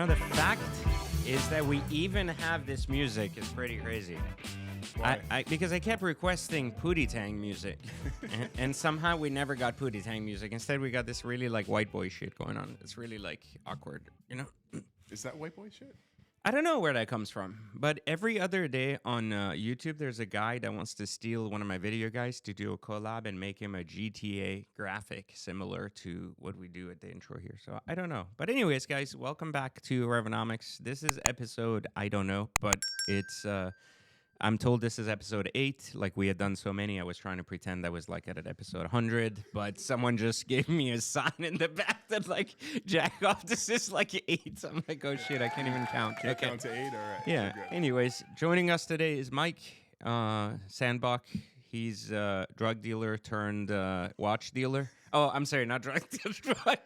the fact is that we even have this music is pretty crazy. Why? Because I kept requesting Pootie Tang music, and somehow we never got Pootie Tang music. Instead, we got this really like white boy shit going on. It's really like awkward, you know? Is that white boy shit? I don't know where that comes from, but every other day on YouTube, there's a guy that wants to steal one of my video guys to do a collab and make him a GTA graphic similar to what we do at the intro here. So I don't know. But anyways, guys, welcome back to Revonomics. This is episode, I don't know, but it's... I'm told this is episode 8. Like we had done so many, I was trying to pretend I was like at an episode 100, but someone just gave me a sign in the back that like, jack off, this is like 8. I'm like, oh shit, I can't even count. Can't count to 8? All right. Yeah. Anyways, joining us today is Mike Sandbach. He's a drug dealer turned watch dealer. Oh, I'm sorry, not drug dealer. Drug.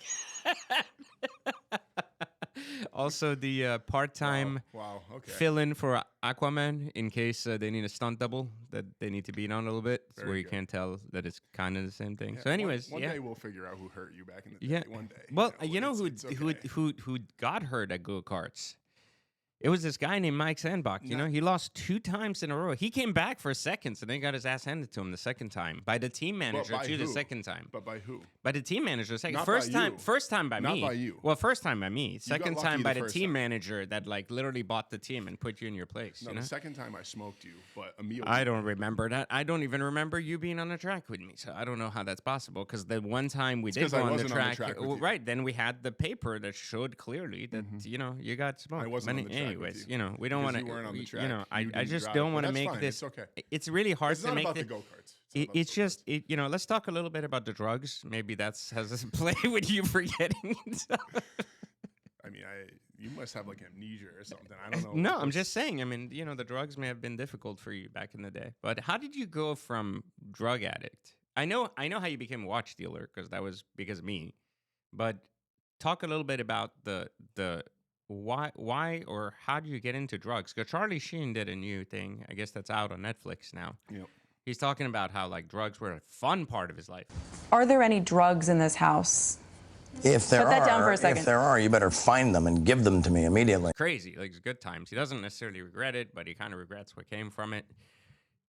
Also, the part-time Okay. fill-in for Aquaman in case they need a stunt double that they need to beat on a little bit, where you can't tell that it's kind of the same thing. Yeah, so, anyways, one day we'll figure out who hurt you back in the day. Yeah. One day. Well, it's okay. who got hurt at go-karts? It was this guy named Mike Sandbach. You know, he lost 2 times in a row. He came back for seconds and then got his ass handed to him the second time by the team manager by too. who? The second time, But by who? by the team manager. The second, Not first by time, you. first time by Not me. by you. Well, first time by me. Second lucky time the by the first team time. manager that like literally bought the team and put you in your place. No, you know? the second time I smoked you, but Emil. I don't remember that. I don't even remember you being on the track with me. So I don't know how that's possible. Because the one time we did 'cause go I on the wasn't on the track, track with you. right? Then we had the paper that showed clearly that you know you got smoked. I wasn't on the track with Anyways, you. know we don't Because want you weren't on the to. track. You know, I You didn't just drive. don't But want to that's make fine. this. It's okay. It's really hard It's to not make about this. the go-karts. It's just, you know, let's talk a little bit about the drugs. Maybe that's has a play with you forgetting stuff. I mean, you must have like amnesia or something. I don't know. No, I'm just saying. I mean, you know, the drugs may have been difficult for you back in the day. But how did you go from drug addict? I know how you became a watch dealer because that was because of me. But talk a little bit about the why or how do you get into drugs? Because Charlie Sheen did a new thing. I guess that's out on Netflix now. Yep. He's talking about how like drugs were a fun part of his life. Are there any drugs in this house? If there Put that down for a are, second. if there are, you better find them and give them to me immediately. Crazy, like it's good times. He doesn't necessarily regret it, but he kind of regrets what came from it.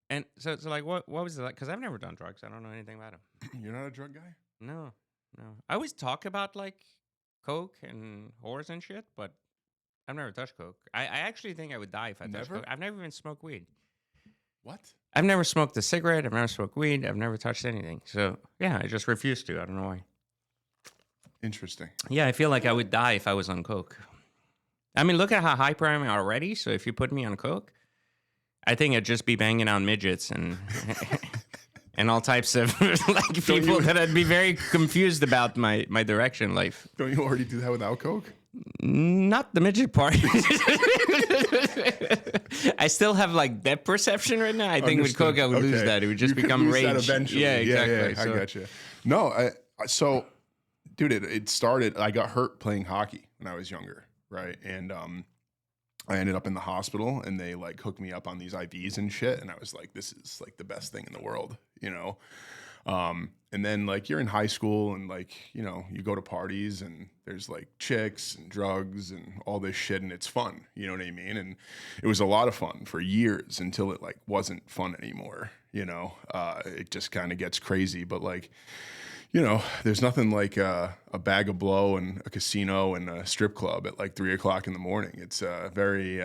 And so like, what was it like? Because I've never done drugs. I don't know anything about them. You're not a drug guy? No. I always talk about like coke and whores and shit, but I've never touched coke. I actually think I would die if I touched Never? coke. I've never even smoked weed. What? I've never smoked a cigarette. I've never smoked weed. I've never touched anything. So yeah, I just refuse to. I don't know why. Interesting. Yeah, I feel like I would die if I was on coke. I mean, look at how hyper I am already. So if you put me on coke, I think I'd just be banging on midgets and and all types of like people that I'd be very confused about my direction in life. Don't you already do that without coke? Not the midget part. I still have like depth perception right now. I think with coke I would lose that. It would just You could become lose rage. that eventually. Yeah, exactly. Yeah, So- I got you. No, so, dude, it started. I got hurt playing hockey when I was younger, right? And I ended up in the hospital, and they like hooked me up on these IVs and shit. And I was like, this is like the best thing in the world, you know. And then like you're in high school, and like you know you go to parties, and there's like chicks and drugs and all this shit, and it's fun. You know what I mean? And it was a lot of fun for years until it like wasn't fun anymore. You know, it just kind of gets crazy. But like, you know, there's nothing like a bag of blow and a casino and a strip club at like 3 o'clock in the morning. It's very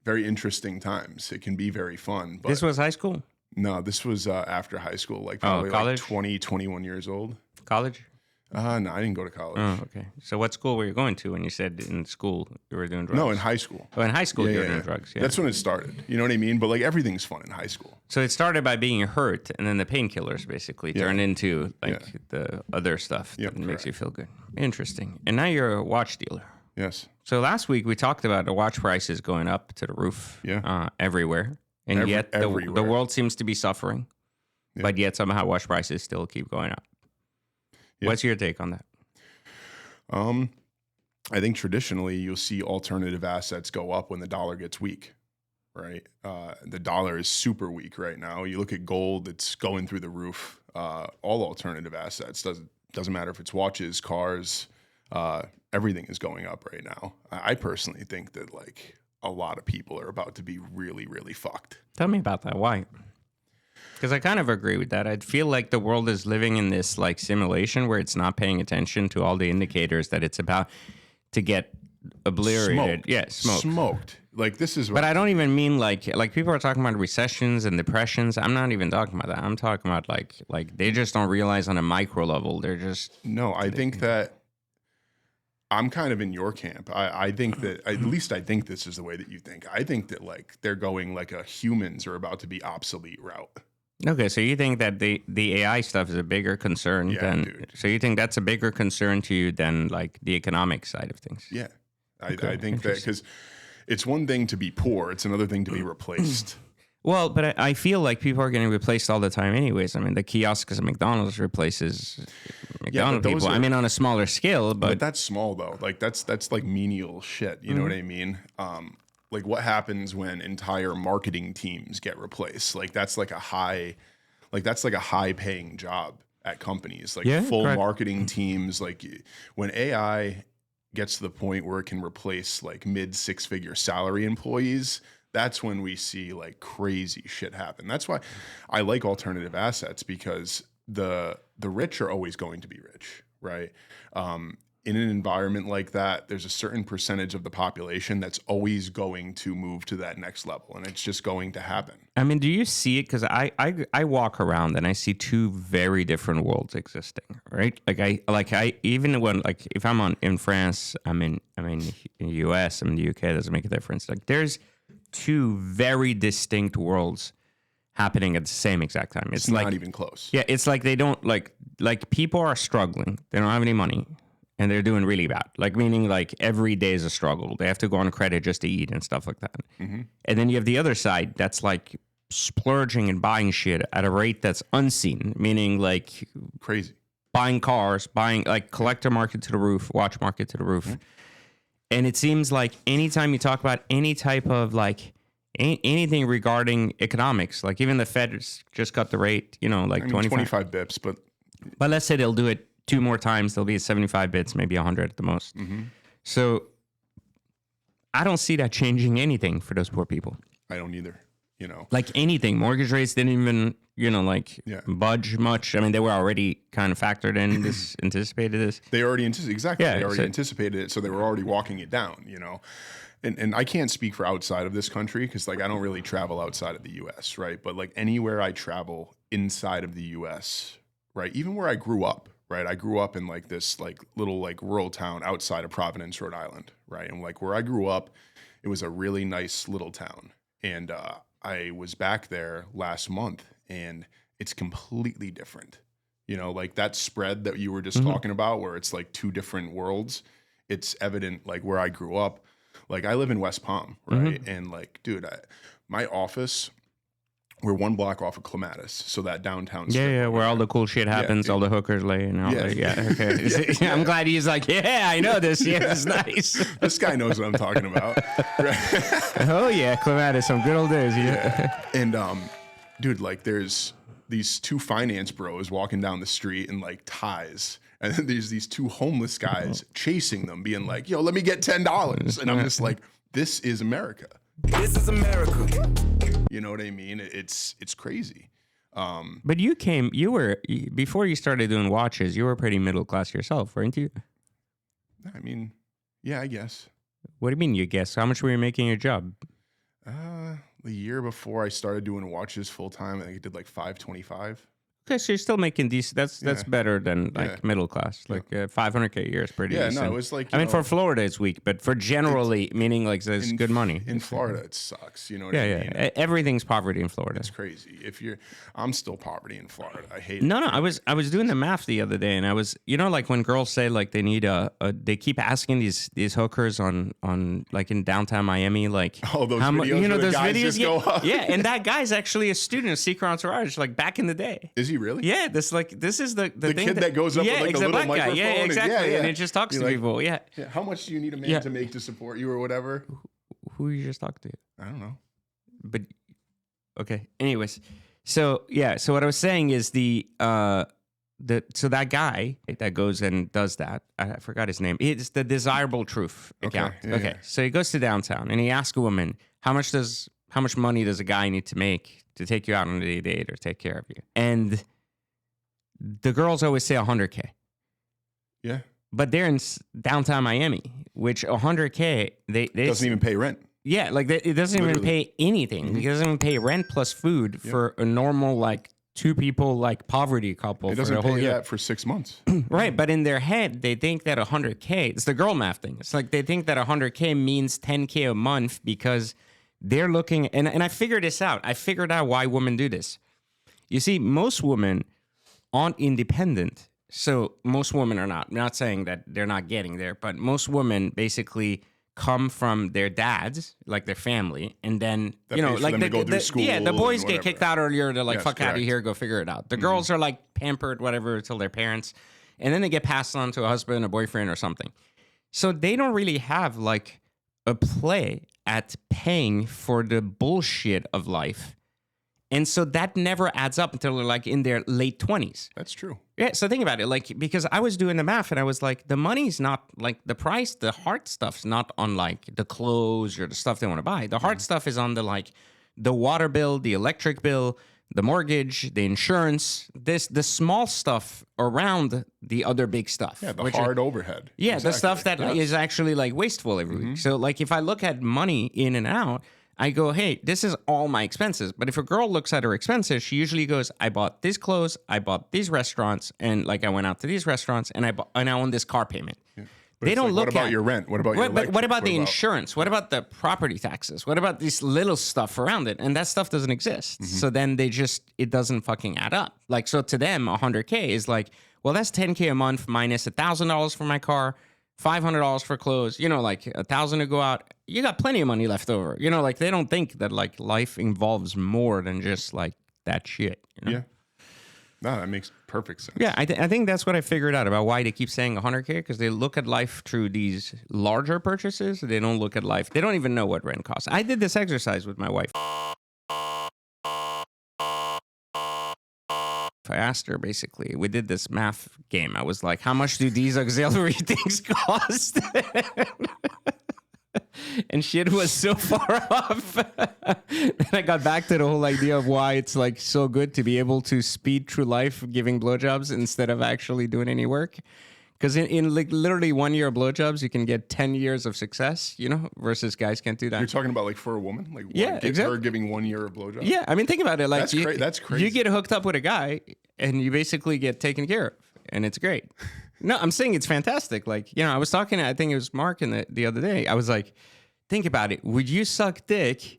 interesting times. It can be very fun. But This was high school? no, this was after high school, like probably like college? 20, 21 years old. College? No, I didn't go to college. Oh, okay. So what school were you going to when you said in school you were doing drugs? No, in high school. Oh, in high school you were doing drugs. Yeah. That's when it started. You know what I mean? But like everything's fun in high school. So it started by being hurt, and then the painkillers basically turned into like the other stuff that makes you feel good. Interesting. And now you're a watch dealer. Yes. So last week we talked about the watch prices going up to the roof everywhere. And yet the world seems to be suffering. Yeah. But yet somehow watch prices still keep going up. Yeah. What's your take on that? I think traditionally you'll see alternative assets go up when the dollar gets weak, right? The dollar is super weak right now. You look at gold, it's going through the roof. All alternative assets, doesn't matter if it's watches, cars, Everything is going up right now. I personally think that like a lot of people are about to be really, really fucked. Tell me about that. Why? Because I kind of agree with that. I feel like the world is living in this like simulation where it's not paying attention to all the indicators that it's about to get obliterated. Smoked. Like this is. But I don't even mean like people are talking about recessions and depressions. I'm not even talking about that. I'm talking about like they just don't realize on a micro level. They're just no. I think that I'm kind of in your camp. I think that at least I think this is the way that you think. I think that like they're going like a humans are about to be obsolete route. Okay, so you think that the AI stuff is a bigger concern than? Dude. So you think that's a bigger concern to you than like the economic side of things? Yeah, I think that because it's one thing to be poor, it's another thing to be replaced. Well, but I feel like people are getting replaced all the time anyways. I mean, the kiosks at McDonald's replaces McDonald's people. I mean, on a smaller scale, but that's small though. Like that's like menial shit. You know what I mean? Like what happens when entire marketing teams get replaced? Like that's like a high paying job at companies. Like full marketing teams. Like when AI gets to the point where it can replace like mid 6-figure salary employees, that's when we see like crazy shit happen. That's why I like alternative assets, because the rich are always going to be rich, right? In an environment like that, there's a certain percentage of the population that's always going to move to that next level, and it's just going to happen. I mean, do you see it? Because I walk around and I see two very different worlds existing, right? I even when like if I'm in France, in the US, I'm in the UK, it doesn't make a difference. Like there's two very distinct worlds happening at the same exact time. It's like, not even close. Yeah, it's like they don't like people are struggling. They don't have any money. And they're doing really bad, like meaning like every day is a struggle. They have to go on credit just to eat and stuff like that. Mm-hmm. And then you have the other side that's like splurging and buying shit at a rate that's unseen, meaning like crazy, buying cars, buying like collector market to the roof, watch market to the roof. Mm-hmm. And it seems like anytime you talk about any type of like anything regarding economics, like even the Fed just cut the rate, like 25 bips, but let's say they'll do it 2 more times, they'll be at 75 bits, maybe 100 at the most. Mm-hmm. So I don't see that changing anything for those poor people. I don't either. Like anything. Mortgage rates didn't even, budge much. I mean, they were already kind of factored in this, anticipated this. They already anticipated it, so they were already walking it down, And I can't speak for outside of this country because, like, I don't really travel outside of the U.S., right? But, like, anywhere I travel inside of the U.S., right, even where I grew up, right? I grew up in like this like little like rural town outside of Providence, Rhode Island, right? And like where I grew up, it was a really nice little town. And I was back there last month and it's completely different. Like that spread that you were just talking about where it's like two different worlds, it's evident like where I grew up. Like I live in West Palm, right? And like, dude, my office, we're 1 block off of Clematis, so that downtown. Yeah, where all the cool shit happens, all the hookers lay and all that. Yeah, okay. I'm glad he's like, yeah, I know this. Yeah, it's nice. This guy knows what I'm talking about. Oh yeah, Clematis, some good old days. Yeah. And dude, like there's these 2 finance bros walking down the street in like ties. And then there's these 2 homeless guys chasing them, being like, yo, let me get $10. And I'm just like, this is America. This is America. You know what I mean? It's crazy. But you were before you started doing watches, you were pretty middle class yourself, weren't you? I mean, yeah, I guess. What do you mean you guess? How much were you making your job? The year before I started doing watches full time, I think I did like $525. Okay, so you're still making decent. That's better than like middle class. Like $500K a year is pretty decent. Yeah, no, it was like I mean, for Florida it's weak, but for generally meaning like there's good money in Florida. It sucks. You know what I mean? Yeah. Everything's poverty in Florida. It's crazy. I'm still poverty in Florida. I hate it. No. I was doing the math the other day, and I was like when girls say like they need they keep asking these hookers on like in downtown Miami like those videos where those guys videos just go up. Yeah, and that guy's actually a student of Secret Entourage like back in the day. Is he really? Yeah, this is the thing kid that goes up with like the little black microphone. Guy. Yeah, exactly. Yeah. And it just talks to people. Yeah. How much do you need a man to make to support you or whatever? Who you just talked to? I don't know. But okay. Anyways, so what I was saying is the so that guy that goes and does that, I forgot his name. It's the Desirable Truth account. Okay. So he goes to downtown and he asks a woman, how much money does a guy need to make to take you out on a date or take care of you? And the girls always say 100K. Yeah. But they're in downtown Miami, which 100K, they doesn't even pay rent. Yeah, like it doesn't even pay anything. It doesn't even pay rent plus food for a normal like two people like poverty couple. It doesn't for the whole pay year. that for 6 months. Right, but in their head, they think that 100K, it's the girl math thing. It's like they think that 100K means 10K a month because they're looking, and I figured this out. I figured out why women do this. You see, most women aren't independent. So most women are not. I'm not saying that they're not getting there, but most women basically come from their dads, like their family, and then That you know, pays for like them to go through school the boys and get whatever. kicked out earlier. They're like, Yes, fuck out of correct. here, go figure it out. The girls are like pampered, whatever, until their parents, and then they get passed on to a husband, a boyfriend, or something. So they don't really have like a play at paying for the bullshit of life. And so that never adds up until they're like in their late 20s. That's true. Yeah, so think about it. Like, because I was doing the math and I was like, the money's not like the price, the hard stuff's not on like the clothes or the stuff they want to buy. The hard stuff is on the like the water bill, the electric bill, the mortgage, the insurance, the small stuff around the other big stuff. Yeah, the which hard overhead. yeah, the Exactly. stuff that is actually like wasteful every week. So like if I look at money in and out, I go, hey, this is all my expenses. But if a girl looks at her expenses, she usually goes, I bought these clothes, I bought these restaurants, and like I went out to these restaurants, and I own this car payment. But They it's don't like, look what about at your rent? What about your But electric? what about the insurance? What about the property taxes? What about this little stuff around it? And that stuff doesn't exist. So then it doesn't fucking add up. Like, so to them, 100K is like, well, that's 10K a month minus $1,000 for my car, $500 for clothes, you know, like $1,000 to go out. You got plenty of money left over. You know, like they don't think that like life involves more than just like that shit. You know? Yeah. No, that makes perfect sense. Yeah, I think that's what I figured out about why they keep saying 100K, because they look at life through these larger purchases. They don't look at life. They don't even know what rent costs. I did this exercise with my wife. I asked her, basically, we did this math game. I was like, how much do these auxiliary things cost? And shit was so far off. Then I got back to the whole idea of why it's like so good to be able to speed through life giving blowjobs instead of actually doing any work. Because in like literally 1 year of blowjobs, you can get 10 years of success, you know, versus guys can't do that. You're talking about like for a woman? Like Yeah, exactly. her giving 1 year of blowjob? Yeah, I mean, think about it. Like That's crazy. You get hooked up with a guy and you basically get taken care of, and it's great. No, I'm saying it's fantastic. Like, you know, I was talking to, I think it was Mark the other day. I was like, think about it. Would you suck dick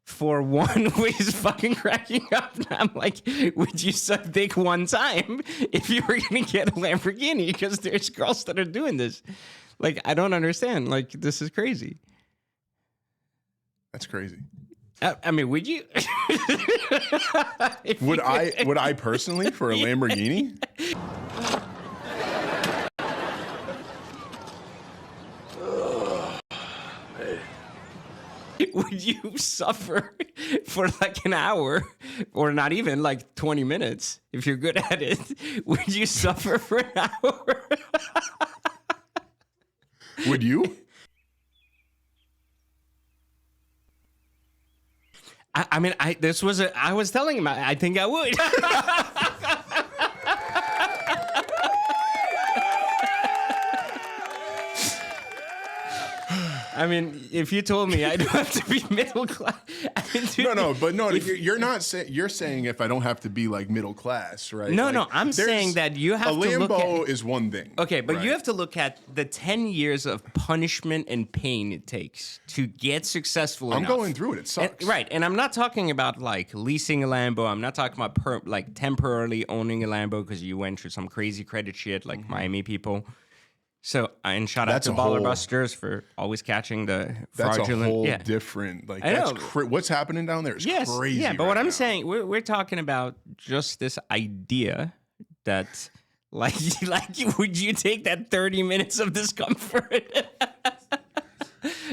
for one who is fucking cracking up? And I'm like, would you suck dick one time if you were going to get a Lamborghini? Because there's girls that are doing this. Like, I don't understand. Like, this is crazy. That's crazy. I mean, would you? Would I personally for a Lamborghini? Would you suffer for like an hour or not even like 20 minutes if you're good at it? Would you suffer for an hour? Would you? I mean, I was telling him, I think I would. I mean, if you told me I don't have to be middle class. I mean, dude, You're not saying. You're saying if I don't have to be like middle class, right? No, Like, no, I'm there's- saying that you have a to look Lambo at. is one thing. Okay, but you right? have to look at the 10 years of punishment and pain it takes to get successful I'm enough. going through it. It sucks. Right, and I'm not talking about like leasing a Lambo. I'm not talking about like temporarily owning a Lambo because you went through some crazy credit shit like Miami people. So, and shout out That's to a Baller whole- Busters for always catching the That's fraudulent. a whole yeah. different. Like I that's know. what's happening down there is Yes, crazy. yeah, but right what I'm now. saying, we're talking about just this idea that, like, would you take that 30 minutes of discomfort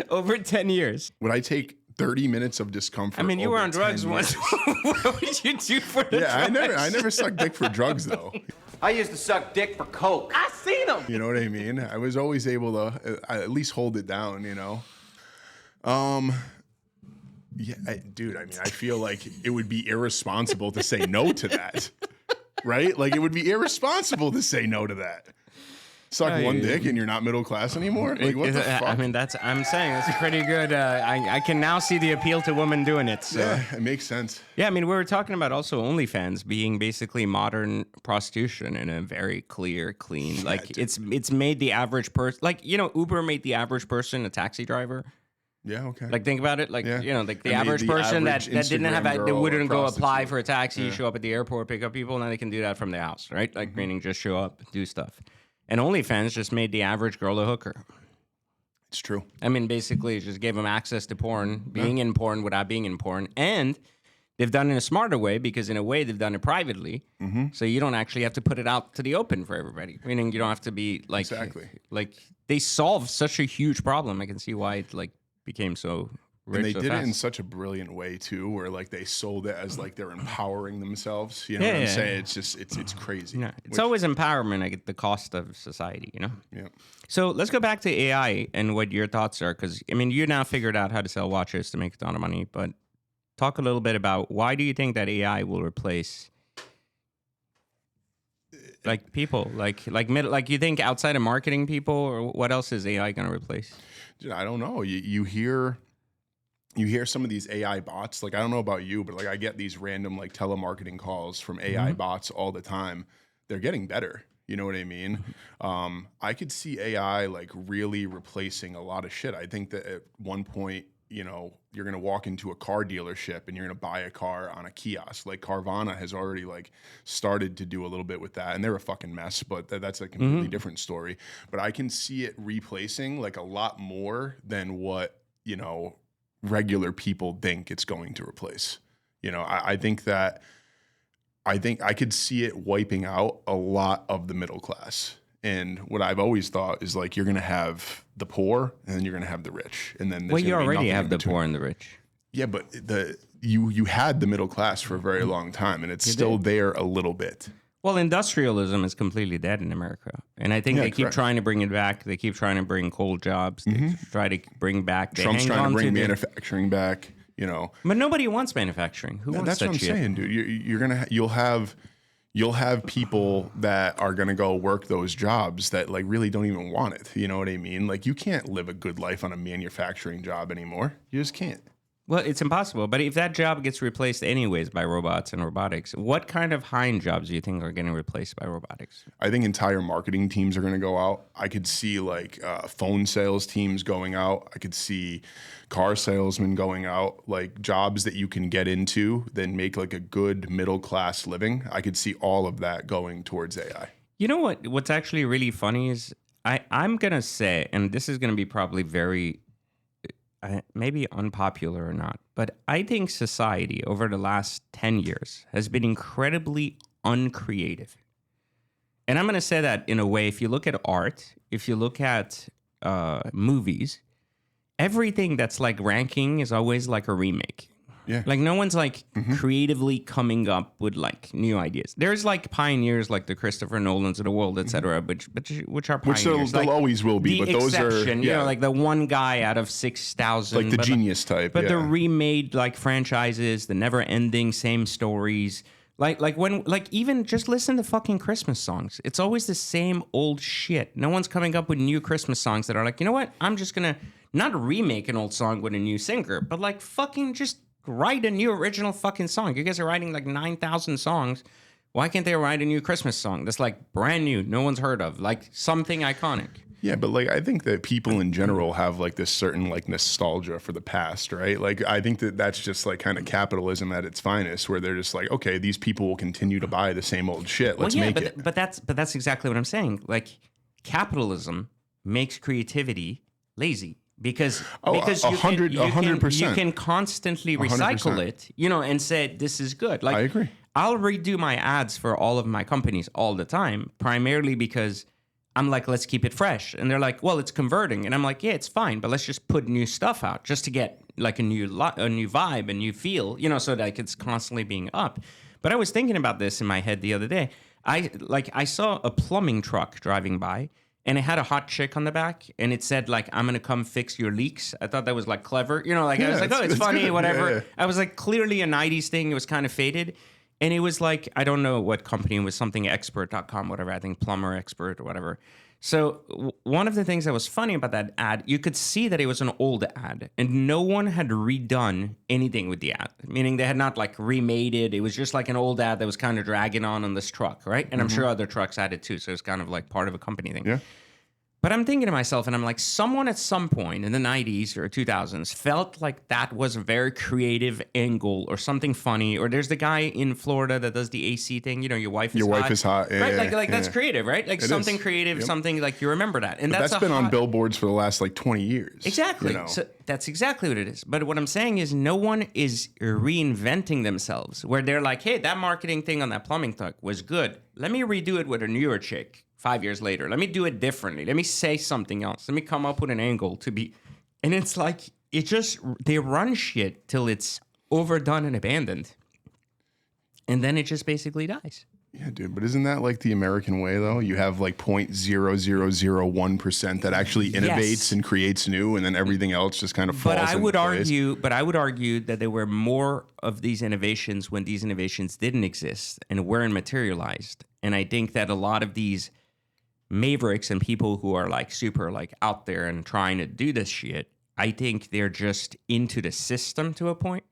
over 10 years? Would I take 30 minutes of discomfort? I mean, you were over on drugs 10 once. years? What would you do for the Yeah, I drugs? never sucked dick for drugs though. I used to suck dick for coke. I seen him. You know what I mean? I was always able to at least hold it down, you know? Yeah, dude, I mean, I feel like it would be irresponsible to say no to that, right? Like, it would be irresponsible to say no to that. Suck one dick and you're not middle class anymore? Like, what the fuck? I mean, I'm saying it's pretty good. I can now see the appeal to women doing it. So. Yeah, it makes sense. Yeah, I mean, we were talking about also OnlyFans being basically modern prostitution in a very clear, clean, like it's made the average person, like, you know, Uber made the average person a taxi driver. Yeah, okay. Like, think about it. Like, Yeah. you know, like the And average the person average that didn't have, Instagram they girl wouldn't or go apply prostitute. for a taxi, show up at the airport, pick up people, now they can do that from their house, right? Like, meaning just show up, do stuff. And OnlyFans just made the average girl a hooker. It's true. I mean, basically, it just gave them access to porn, being in porn without being in porn. And they've done it in a smarter way because, in a way, they've done it privately. So you don't actually have to put it out to the open for everybody. Meaning you don't have to be like... Exactly. Like, they solved such a huge problem. I can see why it, like, became so... And they so did fast. it in such a brilliant way too, where like they sold it as like they're empowering themselves. You know what I'm saying? It's just it's crazy. Yeah. It's always empowerment at the cost of society, you know? Yeah. So let's go back to AI and what your thoughts are. Because, I mean, you now figured out how to sell watches to make a ton of money. But talk a little bit about why do you think that AI will replace like people? Like you think outside of marketing people, or what else is AI going to replace? Dude, I don't know. You hear some of these AI bots. Like, I don't know about you, but like I get these random like telemarketing calls from AI bots all the time. They're getting better. You know what I mean? I could see AI like really replacing a lot of shit. I think that at one point, you know, you're going to walk into a car dealership and you're going to buy a car on a kiosk. Like Carvana has already like started to do a little bit with that, and they're a fucking mess, but that's a completely different story. But I can see it replacing like a lot more than what, you know, regular people think it's going to replace. You know, I think I could see it wiping out a lot of the middle class. And what I've always thought is like you're going to have the poor and then you're going to have the rich. And then Well, you already nothing have in the between. poor and the rich. Yeah, but you had the middle class for a very long time, and it's still there a little bit. Well, industrialism is completely dead in America. And I think Yeah, they keep correct. trying to bring it back. They keep trying to bring cold jobs. They try to bring back... They Trump's hang trying on to bring the- manufacturing back, you know. But nobody wants manufacturing. Who wants That's that what I'm shit? saying, dude. You're gonna you'll have people that are gonna go work those jobs that like really don't even want it. You know what I mean? Like you can't live a good life on a manufacturing job anymore. You just can't. Well, it's impossible. But if that job gets replaced anyways by robots and robotics, what kind of high-end jobs do you think are getting replaced by robotics? I think entire marketing teams are going to go out. I could see like phone sales teams going out. I could see car salesmen going out, like jobs that you can get into, then make like a good middle class living. I could see all of that going towards AI. You know what? What's actually really funny is I'm going to say, and this is going to be probably very... maybe unpopular or not, but I think society over the last 10 years has been incredibly uncreative. And I'm going to say that in a way, if you look at art, if you look at movies, everything that's like ranking is always like a remake. Yeah. Like no one's like creatively coming up with like new ideas. There's like pioneers like the Christopher Nolans of the world, et cetera, which are Which pioneers. there like, always will be, the but those are exception, you know, like the one guy out of 6,000. like the but genius type. But yeah. the remade like franchises, the never-ending same stories. Like when even just listen to fucking Christmas songs. It's always the same old shit. No one's coming up with new Christmas songs that are like, you know what? I'm just gonna not remake an old song with a new singer, but like fucking just write a new original fucking song. You guys are writing like 9,000 songs. Why can't they write a new Christmas song that's like brand new, no one's heard of, like something iconic? Yeah, but like I think that people in general have like this certain like nostalgia for the past, right? Like I think that that's just like kind of capitalism at its finest, where they're just like, okay, these people will continue to buy the same old shit. Let's make it. But that's exactly what I'm saying. Like capitalism makes creativity lazy. Because you 100%. can constantly recycle 100%. it, you know, and say this is good. Like I agree. I'll redo my ads for all of my companies all the time, primarily because I'm like, let's keep it fresh. And they're like, well, it's converting. And I'm like, yeah, it's fine, but let's just put new stuff out just to get like a new vibe, a new feel, you know, so that it's constantly being up. But I was thinking about this in my head the other day. I saw a plumbing truck driving by, and it had a hot chick on the back, and it said like, "I'm gonna come fix your leaks." I thought that was like clever, you know. Like I was like, "Oh, it's funny, good. whatever." Yeah. I was like, clearly a '90s thing. It was kind of faded, and it was like, I don't know what company it was, something expert.com, whatever. I think plumber expert or whatever. So one of the things that was funny about that ad, you could see that it was an old ad, and no one had redone anything with the ad, meaning they had not like remade it. It was just like an old ad that was kind of dragging on this truck, right? And I'm sure other trucks had it too, so it's kind of like part of a company thing. Yeah. But I'm thinking to myself, and I'm like, someone at some point in the 90s or 2000s felt like that was a very creative angle or something funny. Or there's the guy in Florida that does the AC thing. You know, your wife is hot. Yeah, right? Like that's yeah. creative, right? Like It something is. creative, Yep. something like you remember that. And But that's been on billboards for the last like 20 years. Exactly. You know? So that's exactly what it is. But what I'm saying is no one is reinventing themselves where they're like, hey, that marketing thing on that plumbing truck was good. Let me redo it with a newer chick 5 years later. Let me do it differently. Let me say something else. Let me come up with an angle to be. And it's like, it just, they run shit till it's overdone and abandoned. And then it just basically dies. Yeah, dude. But isn't that like the American way, though? You have like 0.0001% that actually innovates Yes. and creates new, and then everything else just kind of falls But I would into place. argue that there were more of these innovations when these innovations didn't exist and weren't materialized. And I think that a lot of these mavericks and people who are like super like out there and trying to do this shit, I think they're just into the system to a point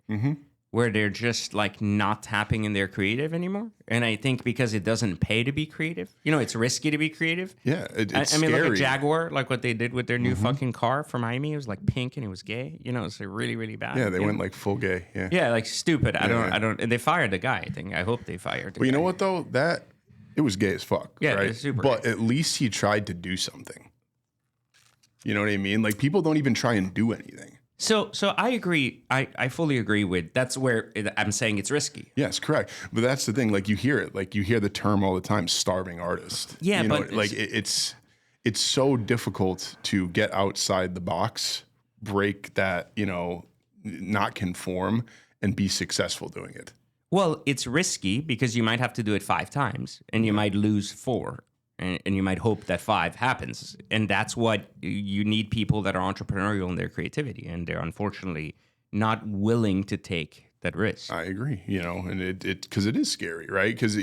where they're just like not tapping in their creative anymore. And I think because it doesn't pay to be creative, you know, it's risky to be creative. Yeah, it's I mean, scary. look at Jaguar, like what they did with their new fucking car for Miami. It was like pink and it was gay. You know, it's like really, really bad. Yeah, they You went know? like full gay. Yeah. Yeah, like stupid. I Yeah. don't. And they fired the guy. I think. I hope they fired. The But you guy. know what though? That it was gay as fuck. Yeah, right? it's super But gay. at least he tried to do something. You know what I mean? Like people don't even try and do anything. So I agree. I fully agree with. That's where I'm saying it's risky. Yes, correct. But that's the thing. Like you hear it. Like you hear the term all the time, starving artist. Yeah, you know, but like it's so difficult to get outside the box, break that, you know, not conform, and be successful doing it. Well, it's risky because you might have to do it 5 times and you might lose 4. And you might hope that 5 happens. And that's what you need, people that are entrepreneurial in their creativity. And they're unfortunately not willing to take that risk. I agree. You know, and it because it is scary, right? Because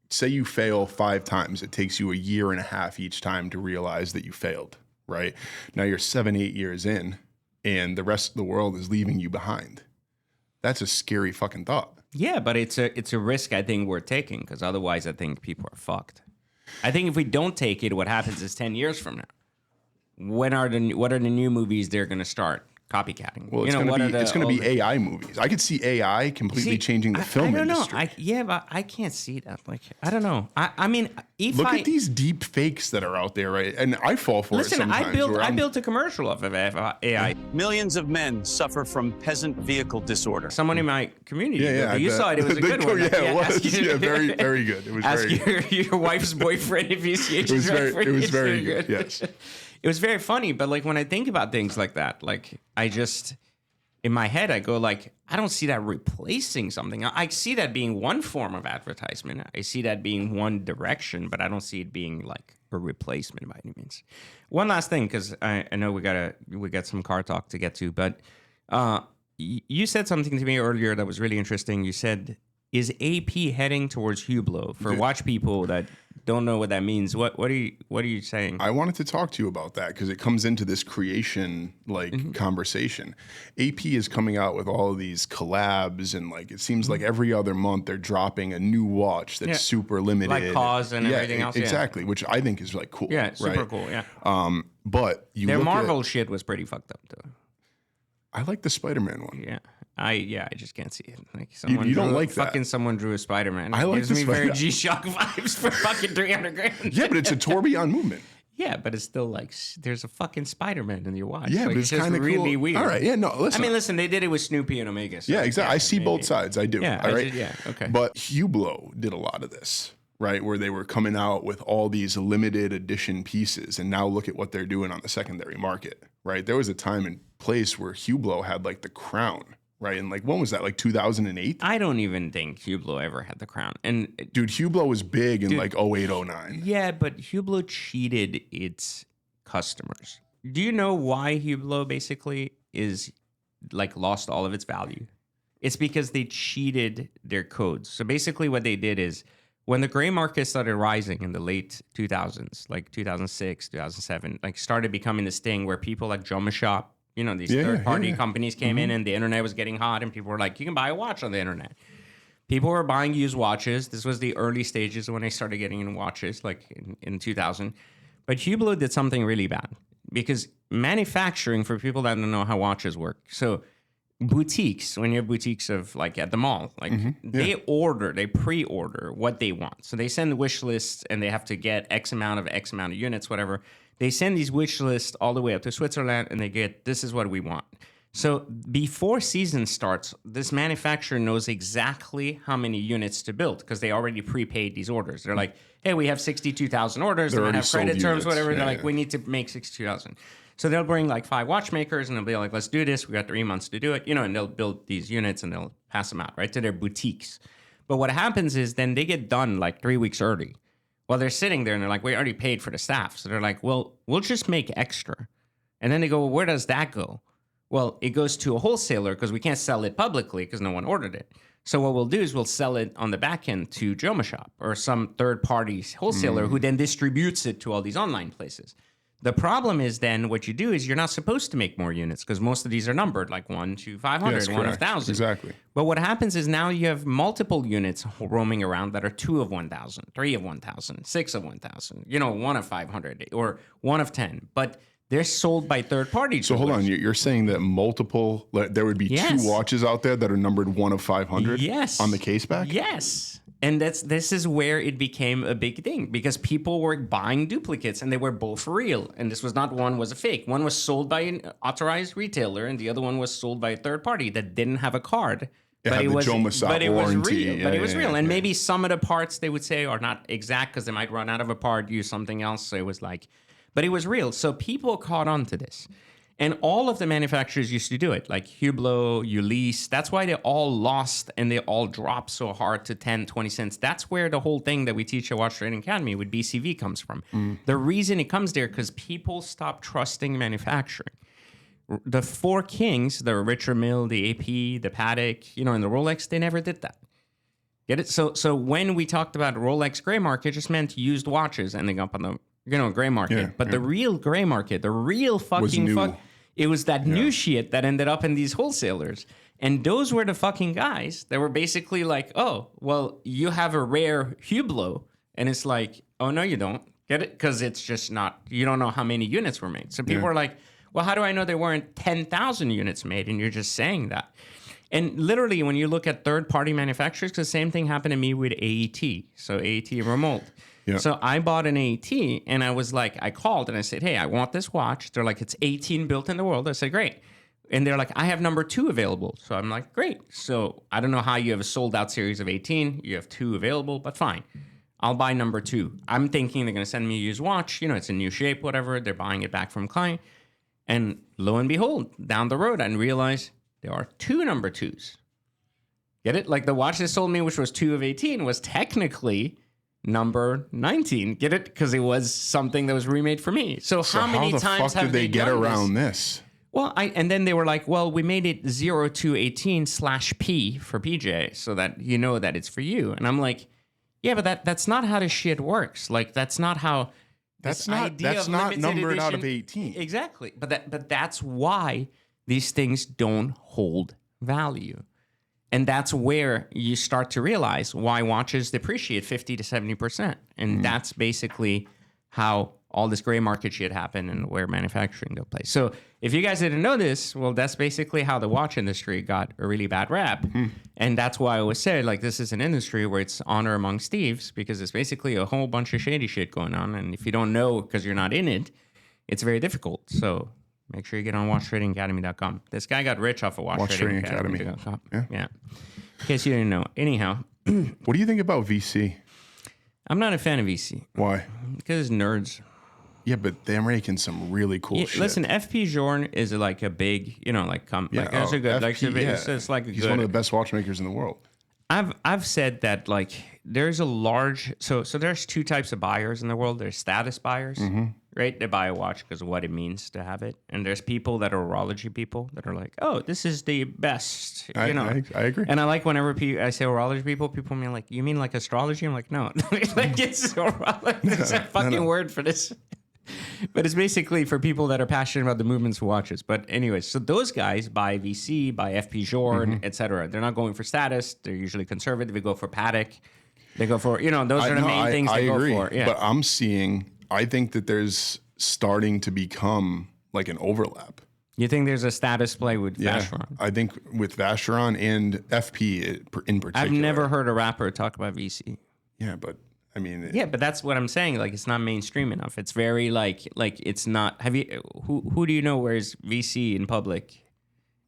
say you fail 5 times, it takes you a year and a half each time to realize that you failed, right? Now you're 7-8 years in, and the rest of the world is leaving you behind. That's a scary fucking thought. Yeah, but it's a risk I think we're taking because otherwise I think people are fucked. I think if we don't take it, what happens is 10 years from now, what are the new movies they're going to start copycatting? Well, it's going to be AI movies. I could see AI completely changing the film I don't industry. know. But I can't see that. Like, I don't know. I mean, if Look at these deep fakes that are out there, right? And I fall for it Listen, sometimes. I built a commercial off of AI. Millions of men suffer from peasant vehicle disorder. Someone in my community. Yeah, you saw it. It was a good one. Yeah, it was. Ask you- Yeah, very, very good. It was Ask very good. your wife's boyfriend if he's It was very good. Yes. It was very funny, but like when I think about things like that, like I just in my head I go like I don't see that replacing something. I see that being one form of advertisement. I see that being one direction, but I don't see it being like a replacement by any means. One last thing, because I know we got some car talk to get to, but you said something to me earlier that was really interesting. You said, is AP heading towards Hublot? For watch people that don't know what that means, what are you saying? I wanted to talk to you about that because it comes into this creation conversation. AP is coming out with all of these collabs, and like it seems like every other month they're dropping a new watch that's super limited, like Cause and everything else. Exactly, which I think is like cool. Yeah, super right? cool. Yeah, but their look Marvel at, shit was pretty fucked up though. I like the Spider-Man one. Yeah. I just can't see it. Like someone you don't drew, like that. fucking someone drew a Spider-Man. I like gives the me very Spider- G-Shock vibes for fucking 300 grand. Yeah, but it's a tourbillon movement. Yeah, but it's still like there's a fucking Spider-Man in your watch. Yeah, like, but it's just kind of really cool. weird. All right, yeah, no, listen. I mean, listen, they did it with Snoopy and Omega. So Yeah, exactly. I see both maybe. sides. I do. Yeah, all right. okay. But Hublot did a lot of this, right? Where they were coming out with all these limited edition pieces, and now look at what they're doing on the secondary market, right? There was a time and place where Hublot had like the crown right? And like, when was that? Like 2008? I don't even think Hublot ever had the crown. And Dude, Hublot was big in like 08, 09. yeah, but Hublot cheated its customers. Do you know why Hublot basically is like lost all of its value? It's because they cheated their codes. So basically what they did is when the gray market started rising in the late 2000s, like 2006, 2007, like started becoming this thing where people like Joma Shop, you know, these third-party companies came in and the internet was getting hot and people were like, you can buy a watch on the internet. People were buying used watches. This was the early stages when they started getting in watches, like in 2000. But Hublot did something really bad because manufacturing, for people that don't know how watches work, so boutiques, when you have boutiques of like at the mall, like they pre-order what they want. So they send wish lists and they have to get X amount of units, whatever. They send these wish lists all the way up to Switzerland and they get, this is what we want. So before season starts, this manufacturer knows exactly how many units to build because they already prepaid these orders. They're like, hey, we have 62,000 orders. They have credit terms, whatever. They're like, we need to make 62,000. So they'll bring like 5 watchmakers and they'll be like, let's do this. We got 3 months to do it, you know, and they'll build these units and they'll pass them out, right, to their boutiques. But what happens is then they get done like 3 weeks early. Well, they're sitting there and they're like, we already paid for the staff. So they're like, well, we'll just make extra. And then they go, well, where does that go? Well, it goes to a wholesaler because we can't sell it publicly because no one ordered it. So what we'll do is we'll sell it on the back end to Joma Shop or some third-party wholesaler who then distributes it to all these online places. The problem is then what you do is you're not supposed to make more units because most of these are numbered like 1 to 500, Yes, 1 to correct. 1,000. Exactly. But what happens is now you have multiple units roaming around that are 2 of 1,000, 3 of 1,000, 6 of 1,000, you know, 1 of 500 or 1 of 10. But they're sold by third parties. So hold on, you're saying that multiple, like, there would be 2 watches out there that are numbered 1 of 500 on the case back? Yes. And this is where it became a big thing because people were buying duplicates and they were both real. And this was not one was a fake. One was sold by an authorized retailer and the other one was sold by a third party that didn't have a card. But it was real. And maybe some of the parts they would say are not exact because they might run out of a part, use something else. So it was like, but it was real. So people caught on to this. And all of the manufacturers used to do it, like Hublot, Ulysse. That's why they all lost and they all dropped so hard to 10, 20 cents. That's where the whole thing that we teach at Watch Trading Academy with BCV comes from. The reason it comes there because people stopped trusting manufacturing. The 4 kings, the Richard Mille, the AP, the Patek, you know, and the Rolex, they never did that. Get it? So when we talked about Rolex gray market, it just meant used watches ending up on the gray market. The real gray market, the real fucking it was that new shit that ended up in these wholesalers. And those were the fucking guys that were basically like, oh, well, you have a rare Hublot. And it's like, oh, no, you don't. Get it? Because it's just not, you don't know how many units were made. So people are like, well, how do I know there weren't 10,000 units made? And you're just saying that. And literally, when you look at third-party manufacturers, the same thing happened to me with AET. So AET Remote. Yeah. So I bought an AET and I was like, I called and I said, hey, I want this watch. They're like, it's 18 built in the world. I said, great. And they're like, I have number 2 available. So I'm like, great. So I don't know how you have a sold out series of 18. You have 2 available, but fine. I'll buy number 2. I'm thinking they're going to send me a used watch. You know, it's a new shape, whatever. They're buying it back from client. And lo and behold, down the road, I realized there are 2 number 2s. Get it? Like the watch they sold me, which was 2 of 18, was technically number 19. Get it? Because it was something that was remade for me. So how many times have they get around this? Well, and then they were like, well, we made it 0218/P for PJ so that you know that it's for you. And I'm like, yeah, but that's not how this shit works. Like that's not how. That's not numbered out of 18. Exactly. But that's why these things don't hold value. And that's where you start to realize why watches depreciate 50 to 70%. And that's basically how all this gray market shit happened and where manufacturing took place. So if you guys didn't know this, well, that's basically how the watch industry got a really bad rap. And that's why I always said, like, this is an industry where it's honor amongst thieves because it's basically a whole bunch of shady shit going on. And if you don't know because you're not in it, it's very difficult. So make sure you get on watchtradingacademy.com. This guy got rich off of watchtradingacademy.com. Yeah. In case you didn't know. Anyhow. What do you think about VC? I'm not a fan of VC. Why? Because nerds. Yeah, but they're making some really cool shit. Listen, FP Journe is like a big, it's a good, it's like a he's good, one of the best watchmakers in the world. I've said that like there's a large so there's two types of buyers in the world. There's status buyers, right? They buy a watch because of what it means to have it, and there's people that are horology people that are like, oh, this is the best. I agree. And I like whenever I say horology people mean like, you mean like astrology? I'm like, no, like it's horology. There's a fucking word for this. But it's basically for people that are passionate about the movements of watches. But anyways, so those guys buy VC, buy FP Journe, etc. They're not going for status. They're usually conservative. They go for Patek. They go for, those are the main things they go for. Yeah. But I think that there's starting to become like an overlap. You think there's a status play with Vacheron? I think with Vacheron and FP in particular. I've never heard a rapper talk about VC. Yeah, but I mean, but that's what I'm saying. Like, it's not mainstream enough. It's very like it's not. Have you? Who do you know wears VC in public?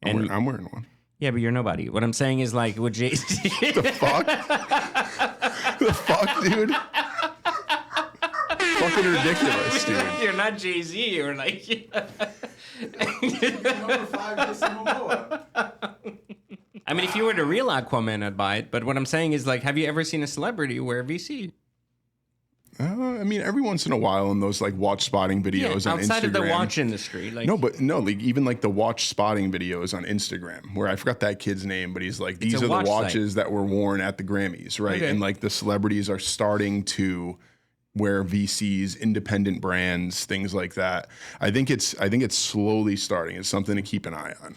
And I'm wearing one. Yeah, but you're nobody. What I'm saying is like, would Jay? The fuck? The fuck, dude? Fucking ridiculous, dude. You're not Jay-Z. You're like. Number 5 is Momoa. I mean, if you were the real Aquaman, I'd buy it. But what I'm saying is, like, have you ever seen a celebrity wear VC? I mean, every once in a while in those like watch spotting videos on Instagram. Outside of the watch industry, like like even like the watch spotting videos on Instagram, where I forgot that kid's name, but he's like, these are the watches that were worn at the Grammys, right? Okay. And like the celebrities are starting to wear VCs, independent brands, things like that. I think it's slowly starting. It's something to keep an eye on.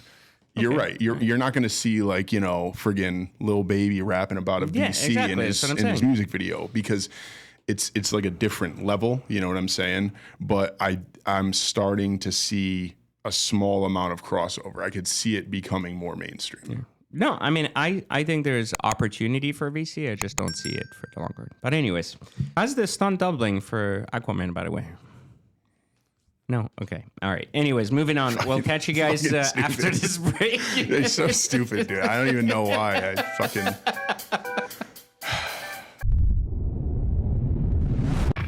You're right. You're not going to see like, friggin' Lil Baby rapping about a VC in his music video, because it's like a different level, you know what I'm saying? But I'm starting to see a small amount of crossover. I could see it becoming more mainstream. Yeah. No, I mean, I think there's opportunity for VC. I just don't see it for the long run. But anyways, how's the stunt doubling for Aquaman, by the way? No? Okay. All right. Anyways, moving on. We'll catch you guys after this break. They're so stupid, dude. I don't even know why. I fucking...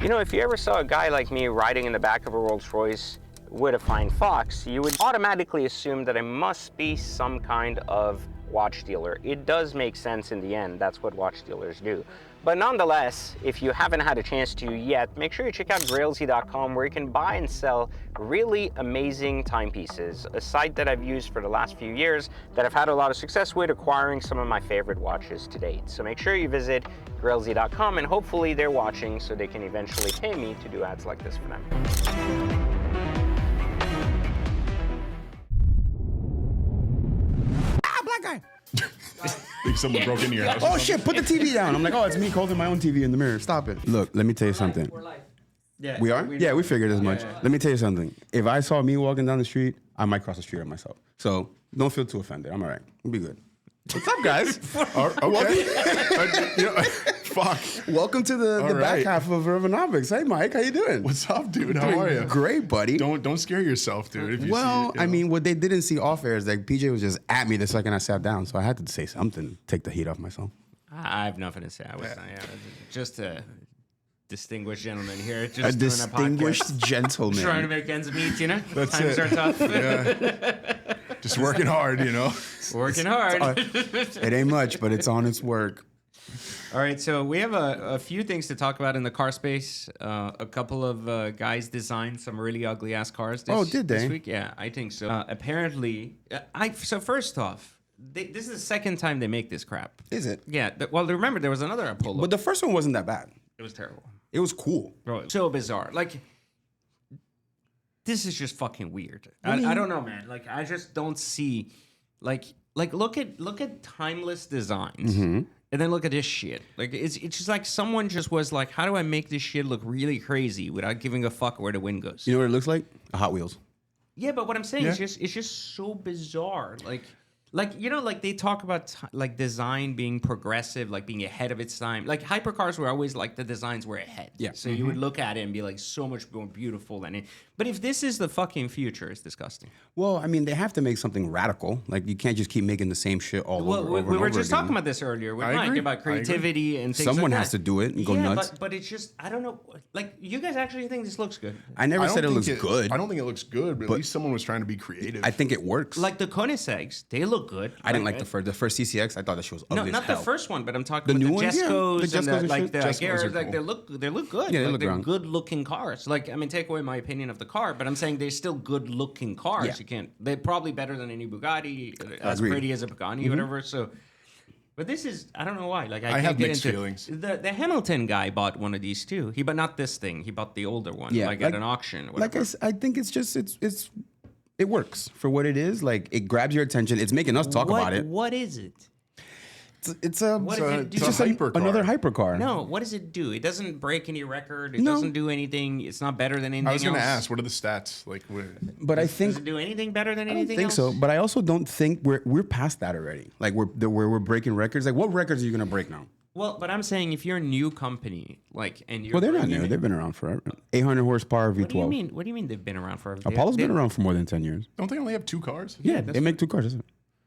If you ever saw a guy like me riding in the back of a Rolls Royce with a fine Fox, you would automatically assume that I must be some kind of watch dealer. It does make sense in the end. That's what watch dealers do. But nonetheless, if you haven't had a chance to yet, make sure you check out grailsy.com, where you can buy and sell really amazing timepieces, a site that I've used for the last few years that I've had a lot of success with acquiring some of my favorite watches to date. So make sure you visit grailsy.com, and hopefully they're watching so they can eventually pay me to do ads like this for them. Black guy. Like someone broke into your house. Oh shit, put the TV down. I'm like, oh, it's me holding my own TV in the mirror. Stop it. Look, let me tell you something. We're live. Yeah, We are? Yeah, we figured as much. Let me tell you something. If I saw me walking down the street, I might cross the street on myself. So don't feel too offended. I'm all right. We'll be good. What's up, guys? Okay. Fuck. Welcome to the back right. half of Revonomics. Hey, Mike, how you doing? What's up, dude? How are you? Great, buddy. Don't scare yourself, dude. If you Well, see it, I mean, what they didn't see off air is that PJ was just at me the second I sat down, so I had to say something to take the heat off myself. I have nothing to say. I was just a distinguished gentleman here. Just A doing distinguished podcast. gentleman. Trying to make ends meet, That's Times it. are tough. Yeah. Just working hard, Working hard. It ain't much, but it's on its work. All right, so we have a few things to talk about in the car space. A couple of guys designed some really ugly ass cars did they? this week. Yeah, I think so. Apparently, so first off, this is the second time they make this crap. Is it? Yeah. Well, remember there was another Apollo. But the first one wasn't that bad. It was terrible. It was cool. Bro, so bizarre. Like, this is just fucking weird. I mean- I don't know, man. Like, I just don't see, like look at timeless designs, and then look at this shit. Like, it's just like someone just was like, how do I make this shit look really crazy without giving a fuck where the wind goes? You know what it looks like? A Hot Wheels. Yeah, but what I'm saying is it's just so bizarre. Like, you know, like they talk about like design being progressive, like being ahead of its time. Like hypercars were always like the designs were ahead. Yeah. So you would look at it and be like so much more beautiful than it. But if this is the fucking future, it's disgusting. Well, I mean, they have to make something radical. Like you can't just keep making the same shit all over. We were just talking about this earlier with I Mike agree. about creativity and things Someone like has that. to do it and go nuts. But it's just, I don't know. Like, you guys actually think this looks good? I never I don't said it think looks good. I don't think it looks good, but at least someone was trying to be creative. I think it works. Like the Koenigseggs, they look good. I didn't like the first CCX. I thought that shit was No, ugly not as the hell. first one, but I'm talking The about new the ones? Yeah, Jescos the and Jescos the, and like shit. the Jescos Aguirres, are like cool. they look good. Yeah, they like, look they're ground. good looking cars. Like, I mean, take away my opinion of the car, but I'm saying they're still good looking cars. Yeah. You can't. They're probably better than any Bugatti, as Agreed. pretty as a Pagani, whatever. So. But this is, I don't know why. Like I I can't have get mixed into feelings. The Hamilton guy bought one of these too. He bought not this thing. He bought the older one, Yeah, like at an auction. Or Like whatever. I think it's just it works for what it is. Like it grabs your attention. It's making us talk about it. What is it? It's What does it do? it's just a hypercar. another hypercar. No, what does it do? It doesn't break any record. It No. doesn't do anything. It's not better than anything I was going to else. ask, what are the stats? Like, But I Does think it do anything better than I don't anything think else? so. But I also don't think we're past that already. Like we're breaking records. Like what records are you gonna break now? Well, but I'm saying if you're a new company, like, and you're Well, they're not bringing new. in- They've been around forever. 800 horsepower V12. What do you mean? What do you mean they've been around forever? Apollo's They- been around for more than 10 years. don't they only have 2 cars? Yeah, that's they make 2 cars. That's it.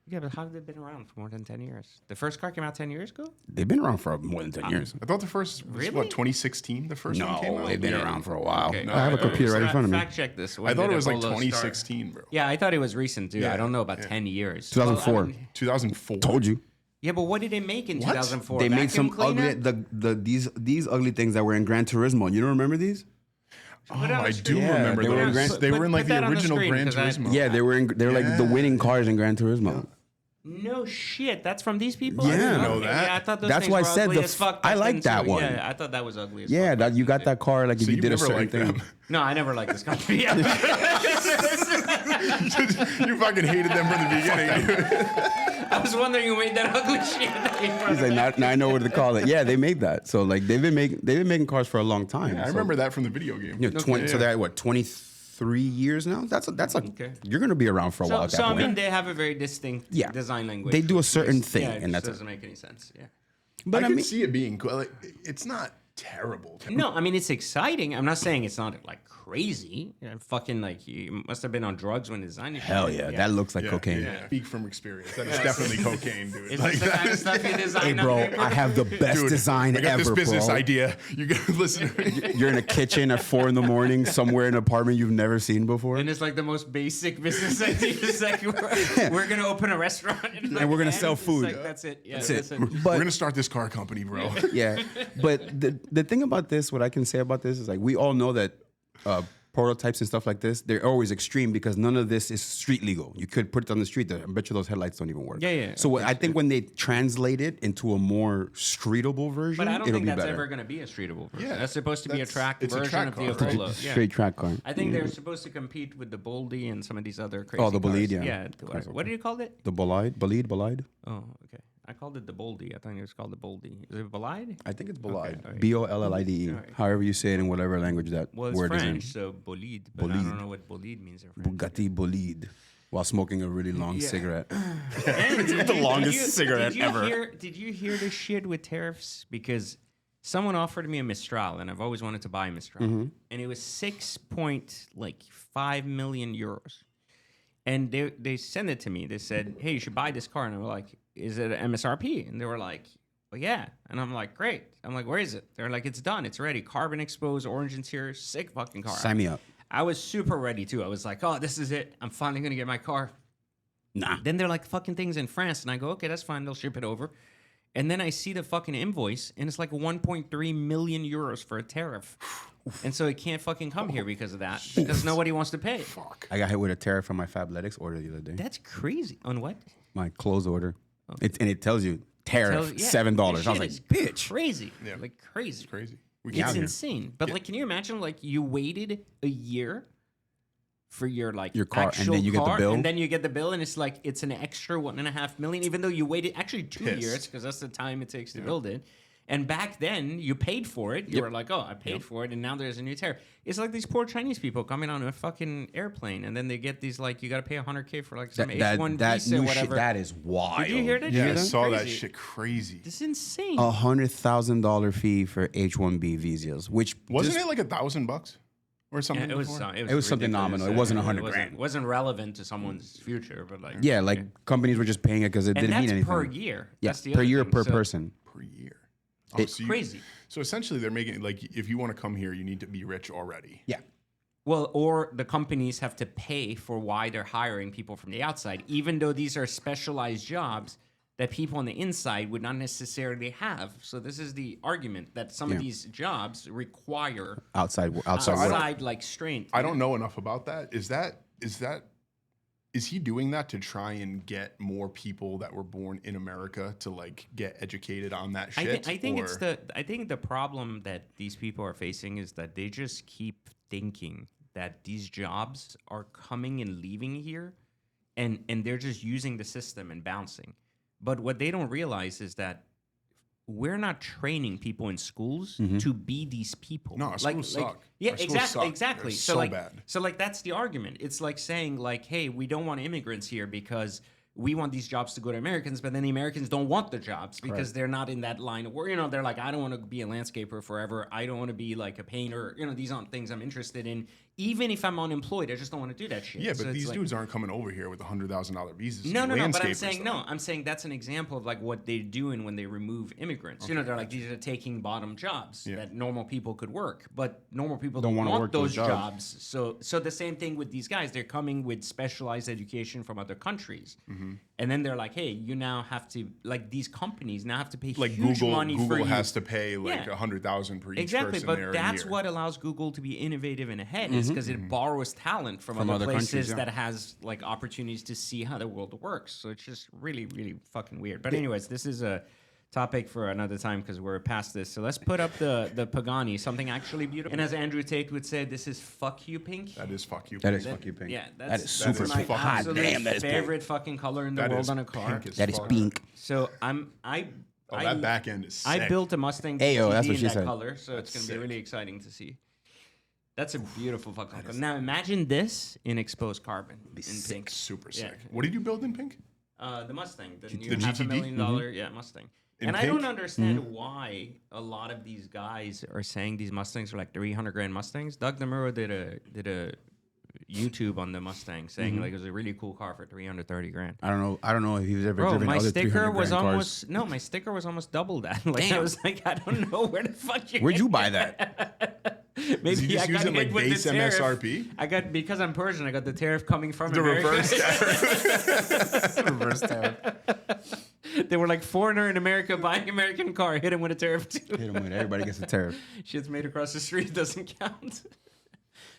Yeah, but how have they been around for more than 10 years? The first car came out 10 years ago? They've been around for more than 10 years. I thought the first was, Really? what, 2016? The first one came No, out? they've been Yeah. around for a while. Okay. I have a computer right in front of me. Fact check this. When I thought did it was like Apollo start? 2016, bro. Yeah, I thought it was recent, too. Yeah, I don't know about yeah. 10 years. 2004. Well, I mean- 2004. Told you. yeah, but what did they make in 2004? They made some Vacuum ugly cleaner? these ugly things that were in Gran Turismo. You don't remember these? Oh, Put it on the I screen. do Yeah, remember they were in those. Gran- They were in like put the that on the original screen, Gran 'cause I- Turismo. Yeah, they were like the winning cars in Gran Turismo. No shit, that's from these people. Yeah. I didn't know Okay, that. Yeah, I thought those That's things why I were said ugly the as fuck I back like then, that too. one. Yeah, I thought that was ugly as Yeah, fuck. that you got that car like if So you you did a never certain liked thing. them. No, I never liked this company. You fucking hated them from the beginning. I was wondering who made that ugly shit. He's like, now I know what to call it. Yeah, they made that. So like they've been making cars for a long time. I So, remember that from the video game. You know, 20, So they're at what 23 years now. That's like Okay. you're gonna be around for a while. At that So I point. mean, they have a very distinct Yeah. design language. They do a certain It's- thing, yeah, it and just that's it. doesn't make any sense. Yeah. but I I can mean, see it being cool. Like, it's not terrible. No, I mean it's exciting. I'm not saying it's not like crazy. Fucking like you must have been on drugs when designing. it. hell yeah, that looks like Yeah, cocaine. Yeah. Speak from experience. That is definitely cocaine, dude. Is Like, this the kind of stuff you design? Hey, on bro, paper? I have the best dude, design I got ever, this business bro. idea. You gotta listen. You're in a kitchen at 4 a.m. somewhere in an apartment you've never seen before. And it's like the most basic business idea. It's like we're gonna open a restaurant and we're gonna sell it's food. Like, that's it. Yeah, That's it. We're But gonna start this car company, bro. yeah, but the thing about this, what I can say about this is like we all know that prototypes and stuff like this, they're always extreme because none of this is street legal. You could put it on the street. I bet you those headlights don't even work. Yeah, yeah. So I think when they translate it into a more streetable version, But I don't it'll think be that's better. ever going to be a streetable version. Yeah, That's supposed to be a track it's a version track of the car, right? Apollo. Yeah. Straight track car. I think they're supposed to compete with the Boldy and some of these other crazy Oh, the Bolide, cars. yeah. Yeah. What did you call it? The Bolide. Oh, okay. I called it the Boldy. I think it was called the Boldy. Is it Bolide? I think it's Bolide. all right. Bollide. All right. However you say it in whatever language that Well, it's word French, is so bolide. But I Bolide. don't know what bolide means in French. in. Bugatti Bolide. While smoking a really long Yeah. cigarette. The longest cigarette ever. Did you hear this shit with tariffs? Because someone offered me a Mistral, and I've always wanted to buy a Mistral, and it was 6.5 million euros. And they sent it to me. They said, "Hey, you should buy this car." And I was like, "Is it MSRP?" And they were like, "Well, yeah." And I'm like, "Great." I'm like, "Where is it?" They're like, "It's done. It's ready. Carbon exposed, orange interior, sick fucking car." Sign me up. I was super ready too. I was like, "Oh, this is it. I'm finally gonna get my car." Nah. Then they're like, "Fucking things in France," and I go, "Okay, that's fine. They'll ship it over." And then I see the fucking invoice, and it's like 1.3 million euros for a tariff. And so it can't fucking come here because of that, because nobody wants to pay. I got hit with a tariff from my Fabletics order the other day. That's crazy. On what? My clothes order. It tells you tariff Yeah, $7. this I was shit like, is bitch. crazy. Yeah. Like crazy. Crazy. We It's can't. insane. But like, can you imagine? Like, you waited a year for your like Your car, and actual then you get the car, bill? and then you get the bill, and it's like it's an extra 1.5 million, even though you waited actually 2 Pissed. years because that's the time it takes to build it. And back then, you paid for it. You were like, oh, I paid for it, and now there's a new tariff. It's like these poor Chinese people coming on a fucking airplane, and then they get these, like, you got to pay $100K for, like, some H-1 visa or new whatever. shit, that is wild. Did you hear that? Yeah, I shit? saw that Crazy. shit crazy. This is insane. $100,000 fee for H-1B visas, which Wasn't it like $1,000 or something? Yeah, it was before? something. It was something ridiculous. nominal. It wasn't Yeah, 100 grand. It wasn't relevant to someone's future, but like Yeah, like companies were just paying it because it and didn't that's mean anything. per year. Yeah, That's the per other year thing. per So- person. Per year. It's crazy. So essentially, they're making like if you want to come here, you need to be rich already. Yeah. Well, or the companies have to pay for why they're hiring people from the outside, even though these are specialized jobs that people on the inside would not necessarily have. So this is the argument that some of these jobs require Outside work. like strength. I don't know enough about that. Is he doing that to try and get more people that were born in America to like get educated on that shit? I think the problem that these people are facing is that they just keep thinking that these jobs are coming and leaving here, and they're just using the system and bouncing. But what they don't realize is that we're not training people in schools to be these people. No, our schools suck. Yeah, Our schools exactly, suck. exactly. They're So so like, bad. so like that's the argument. It's like saying like, hey, we don't want immigrants here because we want these jobs to go to Americans, but then the Americans don't want the jobs because they're not in that line of work. You know, they're like, I don't want to be a landscaper forever. I don't want to be like a painter. You know, these aren't things I'm interested in. Even if I'm unemployed, I just don't want to do that shit. Yeah, So but it's these like- dudes aren't coming over here with $100,000 visas. to no, be but I'm landscapers, saying though. I'm saying that's an example of like what they're doing when they remove immigrants. You know, they're like these are taking bottom jobs that normal people could work, but normal people don't wanna want work those those jobs. So the same thing with these guys. They're coming with specialized education from other countries, and then they're like, hey, you now have to like these companies now have to pay Like huge money for Google you. has to pay like Yeah. $100,000 per each Exactly, person but there that's a year. what allows Google to be innovative and ahead is because it borrows talent from other countries, places yeah. that has like opportunities to see how the world works. So it's just really, really fucking weird. But anyways, this is a topic for another time because we're past this. So let's put up the Pagani, something actually beautiful. And as Andrew Tate would say, this is fuck you pink. That is fuck you. That is pink. fuck you pink. Yeah, that is that's super is my fucking absolute damn, that is pink. favorite fucking color in the That world is on a car. pink as That is fuck. pink. So That back end is sick. I built a Mustang Ayo, GT that's what in she that said. color, so it's going to be sick. really exciting to see. That's a beautiful fucking color. Now imagine this in exposed carbon in pink. super Yeah. sick. What did you build in pink? The Mustang, the new the $500,000 GTD? yeah, Mustang. In And I don't pink? understand why a lot of these guys are saying these Mustangs are like 300 grand Mustangs. Doug DeMuro did a YouTube on the Mustang saying like it was a really cool car for 330 grand. I don't know if he's ever Bro, driven my other sticker 300 was grand cars. almost no, my sticker was almost double that. Like I Damn. was like, I don't know where the fuck you. Where'd you buy that? Maybe Is he just I got using, hit like, with base the tariff. MSRP? I got because I'm Persian. I got the tariff coming from The America. reverse tariff. Reverse tariff. They were like foreigner in America buying American car, hit him with a tariff too. Hit him with it. Everybody gets a tariff. Shit's made across the street doesn't count.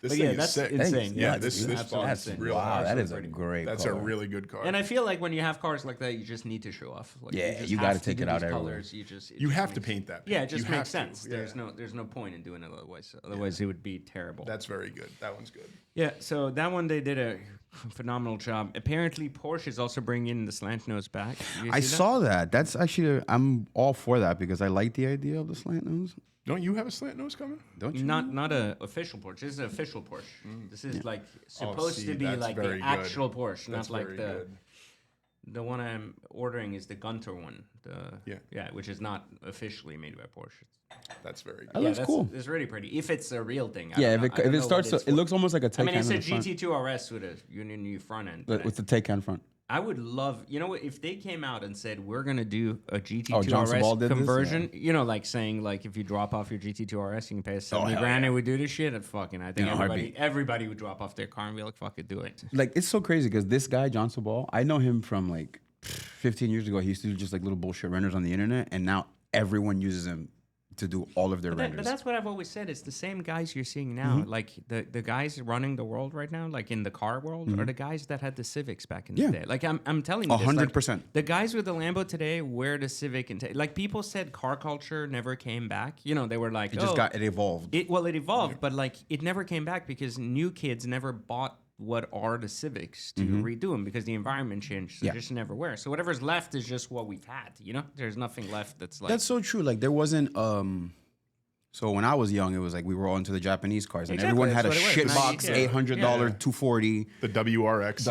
This But thing yeah, is that's sick. insane. Yeah, That's this absolutely fuck's insane. real Wow, hard. that is a great That's car. a really good car. And I feel like when you have cars like that, you just need to show off. Like, Yeah, just you have gotta to take do it out these everywhere. colors. You just you have to paint that. Yeah, it pink. just You makes have to. sense. Yeah. There's no point in doing it otherwise. Otherwise, it would be terrible. That's very good. That one's good. Yeah, so that one they did a phenomenal job. Apparently, Porsche is also bringing in the Slantnose back. You I see that? saw that. That's actually I'm all for that because I like the idea of the slant nose. Don't you have a slant nose coming? Don't you? Not a official Porsche. This is an official Porsche. This is like supposed see, to be that's like the very good. actual Porsche, That's not like very the good. the one I'm ordering is the Gunter one. Yeah. Which is not officially made by Porsche. That's very good. That looks cool. It's really pretty. If it's a real thing. Yeah, I if don't it know starts, what to, it looks almost like a I Taycan. mean, it's a in the front. GT2 RS with a new front end. but With the Taycan front. I would love, you know what, if they came out and said, we're going to do a GT2 Oh, John Sabal RS did this? conversion, you know, like saying, like, if you drop off your GT2 RS, you can pay us 70 hell grand yeah. and we do this shit, and fucking, I think In a heartbeat. everybody would drop off their car and be like, fuck it, do it. Like it's so crazy because this guy John Sabal, I know him from like 15 years ago. He used to do just like little bullshit renders on the internet, and now everyone uses him to do all of their But renders. that's what I've always said. It's the same guys you're seeing now. Like the guys running the world right now, like in the car world, are the guys that had the Civics back in the Yeah. day. Like I'm telling you, this, like, 100%. the guys with the Lambo today wear the Civic, and like people said, car culture never came back. You know, they were like, it just got it evolved. It evolved, but like it never came back because new kids never bought what are the Civics to redo them because the environment changed. So Yeah. just never were. So whatever's left is just what we've had. You know, there's nothing left that's like. That's so true. Like there wasn't. So when I was young, it was like we were all into the Japanese cars, and Exactly, everyone had a that's what it shit was. box, Yeah. $800, Yeah. 240. The WRX.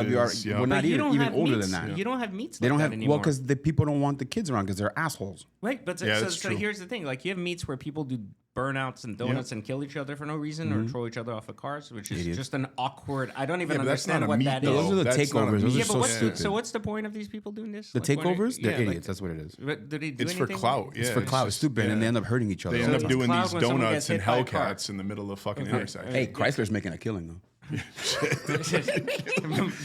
Well, not But you don't even have older meats. than that. You don't have meats. They like don't that have anymore. well because the people don't want the kids around because they're assholes. Right, but Yeah, so that's true. here's the thing: like you have meets where people do burnouts and donuts and kill each other for no reason or throw each other off of cars, which is just an awkward. I don't even Yeah, but that's understand not a what meat, that is. though. Those are the That's not a takeovers. Those meat. are so stupid. So what's the point of these people doing this? The Like, what are- takeovers? They're yeah, like- idiots. That's what it is. But do they do It's for anything? clout. Yeah, It's for clout. It's stupid, and they end up hurting each other. They all end the up time. doing clout these when someone donuts gets and hit by a car. Hellcats in the middle of fucking Okay. intersections. Hey, Chrysler's making a killing though.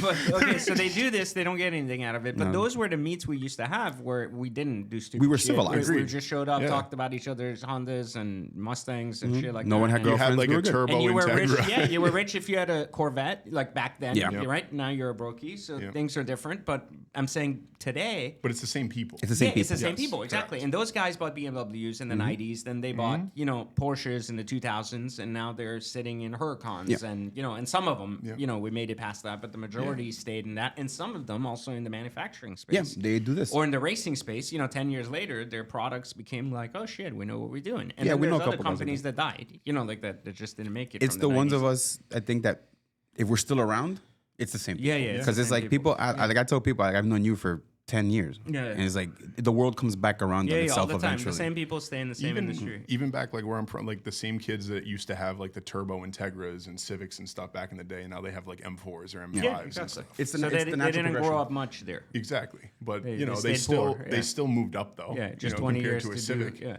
But, okay, so they do this. They don't get anything out of it. But those were the meets we used to have where we didn't do stupid. We were shit. civilized. We Agreed. just showed up, Yeah. talked about each other's Hondas and Mustangs and shit like No that. one had And- You had girlfriends. like we a were good. turbo And you were rich. Integra. Yeah, you were rich if you had a Corvette, like back then. Yeah. You're right. Now you're a brokey, so Yeah. things are different. But I'm saying today. But it's the same people. It's the same Yeah, it's the people. same people, exactly. correct. And those guys bought BMWs in the 90s, then they bought, Porsches in the 2000s, and now they're sitting in Huracans. Yeah. And, and some of them, we made it past that, but the majority stayed in that. And some of them also in the manufacturing Yeah, space. they do this. Or in the racing space, 10 years later, their products became like, oh shit, we know what we're doing. And Yeah, then we know there's a other couple guys like companies that died, like that just didn't make it. It's from the ones 90s. of us, I think, that if we're still around, it's the same. Yeah, yeah, it's Because the it's same like people. like I tell people, like, I've known you for 10 years. Yeah. And it's like the world comes back around on all itself the time. eventually. The same people stay in the same industry. Even back like where I'm from, like the same kids that used to have like the turbo Integras and Civics and stuff back in the day, and now they have like M4s or M5s Yeah, and exactly. stuff. It's the, So it's they the natural didn't progression. grow up much there. Exactly, but They they stayed poor, yeah. they still moved up though. Yeah, just 20 compared years to a to Civic. do. Yeah.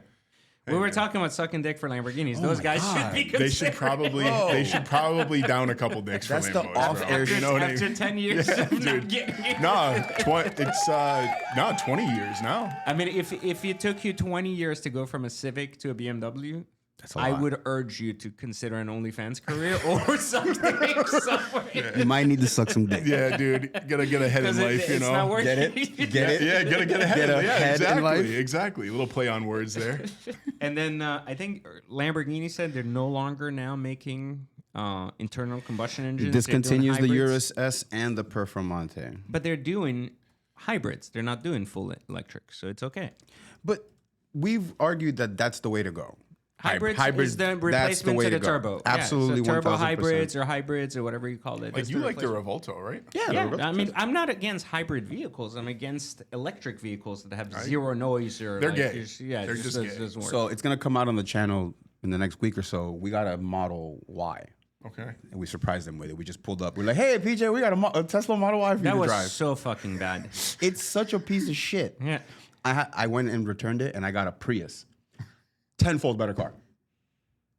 We were talking about sucking dick for Lamborghinis. Those guys should be They should considered. probably down a couple dicks That's for the Lambos, off-air bro. shit. You know what I After mean? 10 years of not dude. getting it. Nah, it's 20 years now. I mean, if it took you 20 years to go from a Civic to a BMW, a I lot. would urge you to consider an OnlyFans career or something somewhere. You might need to suck some dick. Yeah, dude, gotta get ahead in 'Cause life, it's not worth Get it? Get it? Yeah, gotta get ahead. Get yeah, ahead in exactly, life. exactly. A little play on words there. And then I think Lamborghini said they're no longer now making internal combustion engines. They're doing Discontinues the hybrids. Urus S and the Performante. But they're doing hybrids. They're not doing full electric, so it's okay. But we've argued that that's the way to go. Hybrids Hybrid, is the that's replacement way to the go. turbo. Absolutely, yeah, so turbo 1000%. hybrids or hybrids or whatever you call it. Like that's you the like the replacement. Revolto, right? Yeah, I mean, I'm not against hybrid vehicles. I'm against electric vehicles that have zero noise or They're like, gay. Yeah, They're it just does- gay. doesn't work. So it's gonna come out on the channel in the next week or so. We got a Model Y, Okay. and we surprised them with it. We just pulled up. We're like, "Hey, PJ, we got a Tesla Model Y for you that to was drive." so fucking bad. It's such a piece of shit. Yeah. I went and returned it, and I got a Prius, tenfold better car.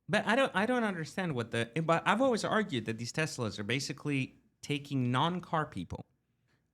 But I don't understand what but I've always argued that these Teslas are basically taking non-car people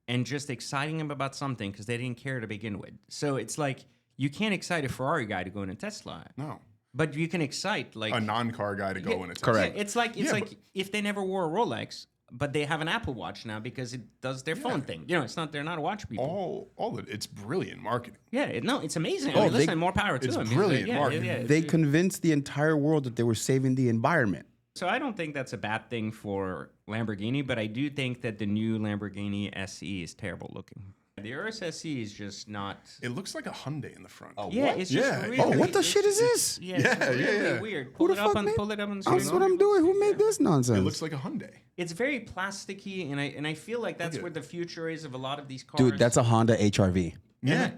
and just exciting them about something because they didn't care to begin with. So it's like you can't excite a Ferrari guy to go in a Tesla. No. But you can excite like A non-car guy to go in a Tesla. Correct. Yeah, it's like Yeah, if they never wore a Rolex, but they have an Apple Watch now because it does their phone thing. They're not a watch people. All of it's brilliant marketing. Yeah, it's amazing. Oh, I mean, they- listen, more power to it's them. brilliant Yeah, marketing. yeah, They convinced the entire world that they were saving the environment. So I don't think that's a bad thing for Lamborghini, but I do think that the new Lamborghini SE is terrible looking. The Urus SE is just not. It looks like a Hyundai in the front. Yeah, it's just Yeah. really. Oh, what the it's shit is just- this? Yeah, it's Yeah, really yeah. weird. Who Pull the it up fuck on made- pull it up on the screen. That's what I'm doing. Who made this nonsense? It looks like a Hyundai. It's very plasticky, and I feel like that's Okay. where the future is of a lot of these cars. Dude, that's a Honda HRV. Yeah.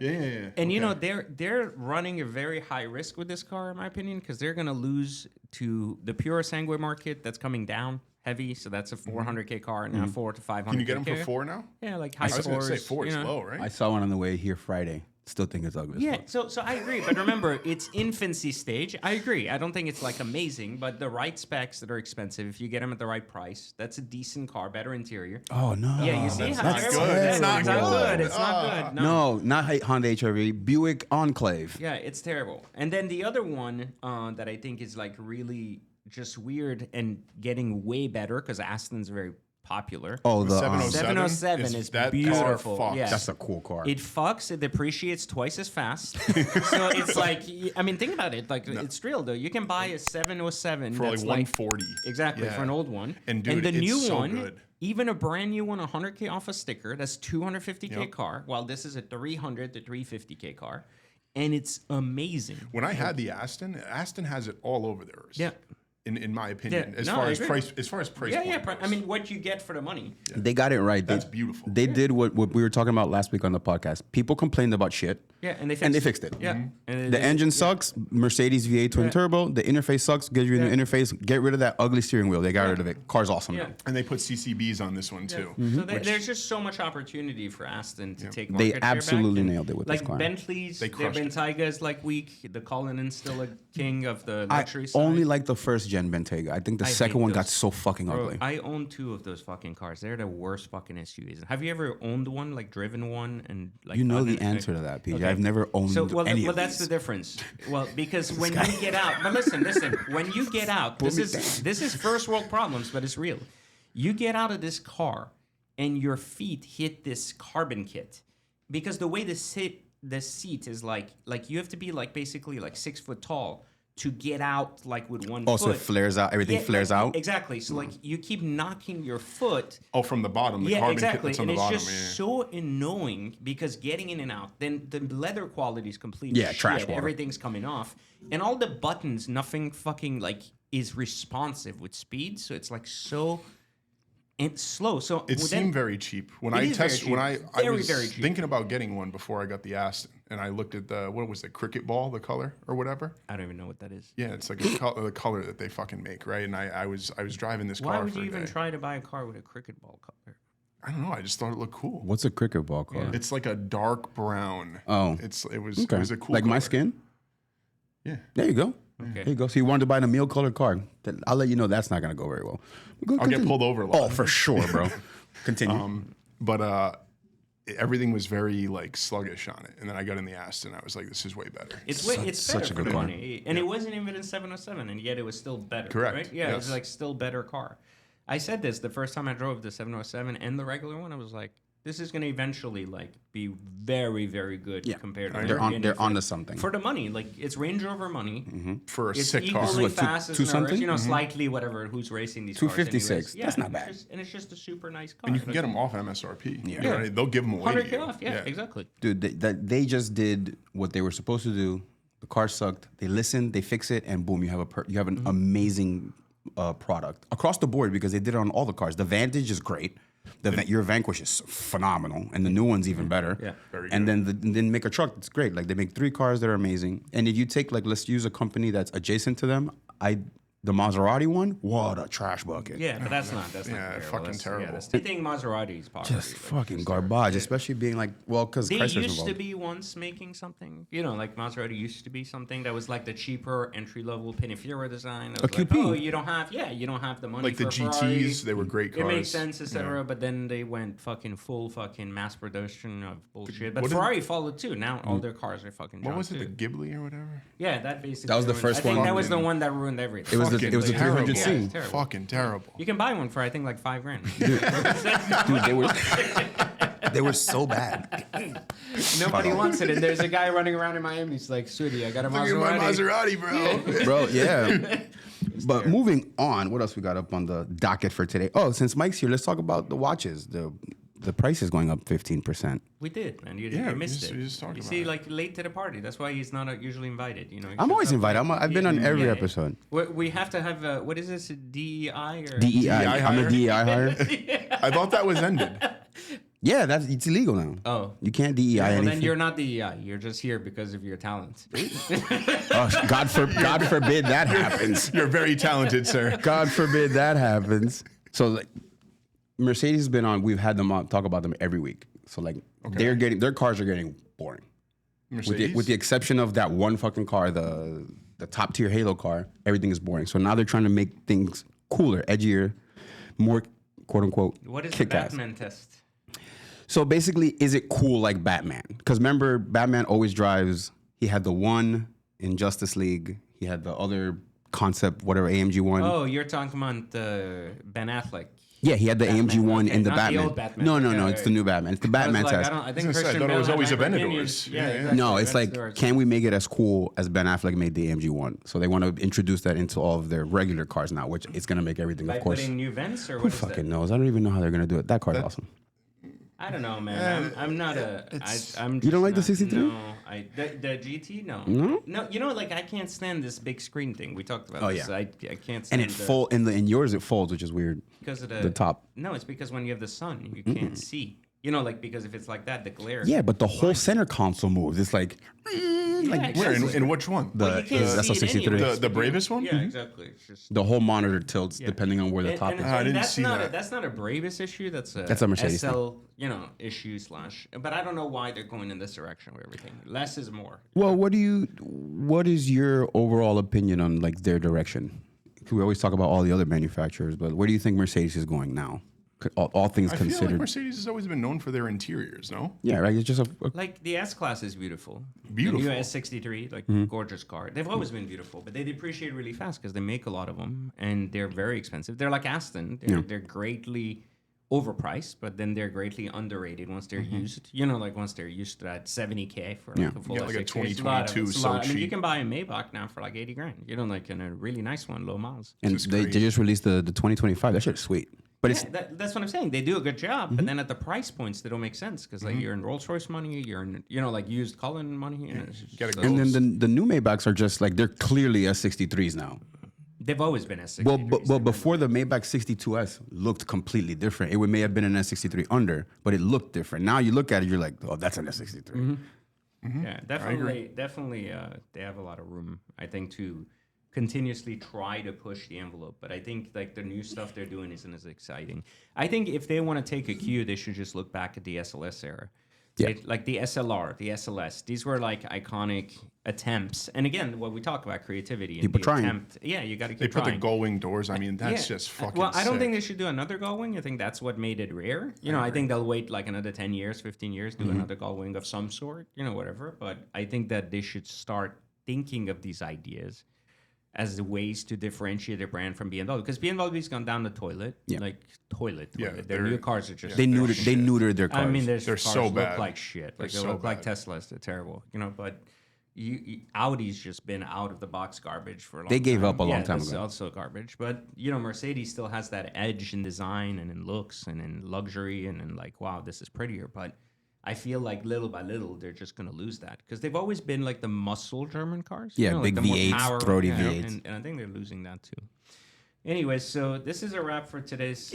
And you Okay. know they're running a very high risk with this car, in my opinion, because they're going to lose to the pure Sangue market that's coming down heavy. So that's a 400K car now, 4 to 500. Can you get them for 4 now? Yeah, like high I was going to scores. say 4 is you know. low, right? I saw one on the way here Friday. Still think it's ugly. as Yeah, fuck. so I agree, but remember, it's infancy stage. I agree. I don't think it's like amazing, but the right specs that are expensive, if you get them at the right price, that's a decent car, better interior. Oh no. Yeah, you see how not everyone- good. It's not It's not good. good. It's not good. No, not Honda HRV. Buick Enclave. Yeah, it's terrible. And then the other one that I think is like really just weird and getting way better because Aston's very popular. Oh, the 707 707 is that beautiful. car fucks. Yeah. that's a cool car. It fucks. It depreciates twice as fast. So it's like, I mean, think about it. Like it's real though. You can buy a 707 For like that's 140. exactly Yeah. for an old one. And dude, the it's new so one, good. even a brand new one, 100K off a sticker. That's 250K Yep. car. While this is a 300 to 350K car, and it's amazing. When I had the Aston has it all over theirs. Yeah. In my opinion, Yeah. as No, far I as agree. price, Yeah. point I mean, what you get for the money. They got it right. That's beautiful. They did what we were talking about last week on the podcast. People complained about shit. Yeah, and they fixed it. Yeah. And The engine sucks. Mercedes V8 twin turbo. The interface sucks. Gives you a new interface. Get rid of that ugly steering wheel. They got rid of it. Car's awesome Yeah. now. And they put CCBs on this one too. So there's just so much opportunity for Aston to take market They share back, absolutely and, nailed it with like this car. Bentleys, They their crushed it. Bentayga's like weak. The Cullinan's still a king of the I luxury side. only like the first gen Bentayga. I think the second hate one those. got so fucking Bro, ugly. I own 2 of those fucking cars. They're the worst fucking SUVs. Have you ever owned one, like driven one, and like? You know done the it? answer to that, PJ. Okay. I've never owned So any well, of that's these. the difference. Well, because when you get out, but listen, when you get out, this is first world problems, but it's real. You get out of this car, and your feet hit this carbon kit, because the way the seat is like you have to be like basically like 6 foot tall to get out like with one Oh, foot. so it flares out. Everything Yeah, flares like, out. Exactly. So like you keep knocking your foot. Oh, from the bottom, the Yeah, carbon kit exactly. that's on And the it's bottom. just so annoying because getting in and out, then the leather quality is completely Yeah, trash shit. water. Everything's coming off. And all the buttons, nothing fucking like is responsive with speed. So it's like so slow. So It then- seemed very cheap when It I is very tested. cheap. When I Very, was very cheap. thinking about getting one before I got the Aston, and I looked at the what was the cricket ball, the color or whatever. I don't even know what that is. Yeah, it's like the color that they fucking make, right? And I was driving this Why car would for you a even day. try to buy a car with a cricket ball color? I don't know. I just thought it looked cool. What's a cricket ball car? It's like a dark brown. Oh. it was Okay. it was a cool like my color. skin. Yeah. There you go. Okay. There you go. So you wanted to buy a meal colored car. I'll let you know that's not going to go very well. Go, I'll get continue. pulled over a lot. Oh, for sure, bro. Continue. But everything was very like sluggish on it. And then I got in the Aston. I was like, this is way better. It's Such better a for good the car. money, and it wasn't even a 707, and yet it was still better. Correct. Right? Yeah, it's Yes. like still better car. I said this the first time I drove the 707 and the regular one. I was like, this is going to eventually like be very, very good compared to They're on. Lamborghini They're for- onto something. for the money. Like it's Range Rover money. For a It's sick car. equally What, two- fast as two an Urus, something? you know, slightly whatever. Who's racing these cars? 256. anyways. Yeah, That's not and bad. and it's just a super nice car. And you can get them off MSRP. Yeah. You know, they'll give them away. to 100K you. off. Yeah, exactly. Dude, they just did what they were supposed to do. The car sucked. They listened. They fix it, and boom, you have an amazing product across the board because they did it on all the cars. The Vantage is great. Your Vanquish is phenomenal, and the new one's even better. Yeah. Very And then make a truck that's great. Like they make 3 cars that are amazing. And if you take like let's use a company that's adjacent to them, the Maserati one, what a trash bucket. Yeah, but that's not. That's Yeah, not comparable. fucking That's, terrible. Yeah, that's, I think Maserati's poverty. Just like, fucking just garbage, especially being like because They Chrysler's used involved. to be once making something, you know, like Maserati used to be something that was like the cheaper entry level Pinafore design. It was like, QP. oh, you don't have the money Like the for GTs, Ferrari. they were great It cars. made sense, etc. But then they went fucking full fucking mass production of bullshit. But what is- Ferrari followed too. Now all their cars are fucking. What junk was it? too. The Ghibli or whatever? Yeah, that basically. That was the ruined- first I think one. that was the one that ruined everything. It was the Fucking 300C. Yeah, it's terrible. Fucking terrible. You can buy one for I think like $5,000. Dude, they were so bad. Nobody wants it, and there's a guy running around in Miami. He's like, "Sweetie, I got a Look at my Maserati." Maserati, bro. Bro, yeah. But moving on, what else we got up on the docket for today? Oh, since Mike's here, let's talk about the watches. The price is going up 15%. We did, man. You Yeah, we missed just- it. we just talked you about see, it. like late to the party. That's why he's not usually invited. You know, he I'm shows always up invited. late. I've been on every Yeah. episode. We have to have what is this? DEI or DEI. DEI I'm a hire? DEI hire. I thought that was ended. Yeah, it's illegal now. Oh. You can't DEI Well, anything. then you're not DEI. You're just here because of your talent. Oh, God forbid that happens. You're very talented, sir. God forbid that happens. So like, Mercedes has been on. We've had them on talk about them every week. So like, their cars are getting boring. Mercedes? With the exception of that one fucking car, the top tier Halo car, everything is boring. So now they're trying to make things cooler, edgier, more quote unquote What is the kick-ass. Batman test? So basically, is it cool like Batman? Because remember, Batman always drives. He had the one in Justice League. He had the other concept, whatever AMG one. Oh, you're talking about Ben Affleck. Yeah, he had the AMG one okay, in the not the Batman. old Batman. No, Okay, it's the new Batman. It's the I was Batman like, test. I think I Christian thought it Bale was had always Lamborghinis. Aventadors. Yeah, Yeah, exactly. No, it's like, Aventadors. can we make it as cool as Ben Affleck made the AMG one? So they want to introduce that into all of their regular cars now, which it's going to make everything, By of course. putting new vents or Who what is fucking that? knows? I don't even know how they're going to do it. That car's awesome. I don't know, man. I'm not a. I'm You don't like the just not- 63? No, the GT. No, No? You know, like I can't stand this big screen thing. We talked about Oh, this. yeah. I can't And stand it fold in yours it folds, which is weird. because of the top. No, it's because when you have the sun, you can't see. You know, like because if it's like that, the glare. Yeah, but the whole center console moves. It's like, like Where? exactly. In which one? Well, you can't see it SL63. anyways. The bravest one? Yeah, exactly. It's just. the whole monitor tilts depending on where the top is. I didn't that's see not that. that's not a Bravest issue. That's a Mercedes SL, issue slash. But I don't know why they're going in this direction with everything. Less is more. Well, what is your overall opinion on like their direction? We always talk about all the other manufacturers, but where do you think Mercedes is going now? All things I feel like considered. Mercedes has always been known for their interiors, no? Yeah, right. It's just a Like the S Class is beautiful. Beautiful. The new S63, like gorgeous car. They've always been beautiful, but they depreciate really fast because they make a lot of them and they're very expensive. They're like Aston. They're greatly overpriced, but then they're greatly underrated once they're used. You know, like once they're used to that 70K for like a full Yeah, like a S63. It's lot of- 2022 it's a so lot. I mean, you cheap. can buy a Maybach now for like 80 grand. You know, like in a really nice one, low miles. and they just released the 2025. That shit is sweet. But it's Yeah, that's what I'm saying. They do a good job, but then at the price points, they don't make sense because like you're in Rolls Royce money, you're in like used Cullen money. And it's just gotta so- go. and then the new Maybachs are just like they're clearly S63s now. They've always been S63s. Well, but before the Maybach 62S looked completely different. It may have been an S63 under, but it looked different. Now you look at it, you're like, oh, that's an S63. Yeah, definitely. They have a lot of room, I think, to continuously try to push the envelope. But I think like the new stuff they're doing isn't as exciting. I think if they want to take a cue, they should just look back at the SLS era. Yeah. Like the SLR, the SLS. These were like iconic attempts. And again, what we talk about creativity. And People the trying. Attempt, yeah, you got to keep They put trying. the gull-wing doors. I mean, that's Yeah. just fucking Well, I don't think sick. they should do another gull wing. I think that's what made it rare. I think they'll wait like another 10 years, 15 years, do another gull wing of some sort, whatever. But I think that they should start thinking of these ideas as ways to differentiate their brand from BMW. Because BMW's gone down the toilet. Yeah. Like, toilet. Yeah, Their they're- new cars are just... They neutered their cars. I mean, their They're cars so look bad. like shit. Like, They're they so look like bad. Teslas. They're terrible. But... Audi's just been out of the box garbage for a long time. They gave up a long Yeah, time that's ago. also garbage. But, Mercedes still has that edge in design and in looks and in luxury and in like, wow, this is prettier. But I feel like little by little, they're just going to lose that. Because they've always been like the muscle German cars. Yeah, like big the more V8s, power, throaty yeah, V8s. And I think they're losing that too. Anyway, so this is a wrap for today's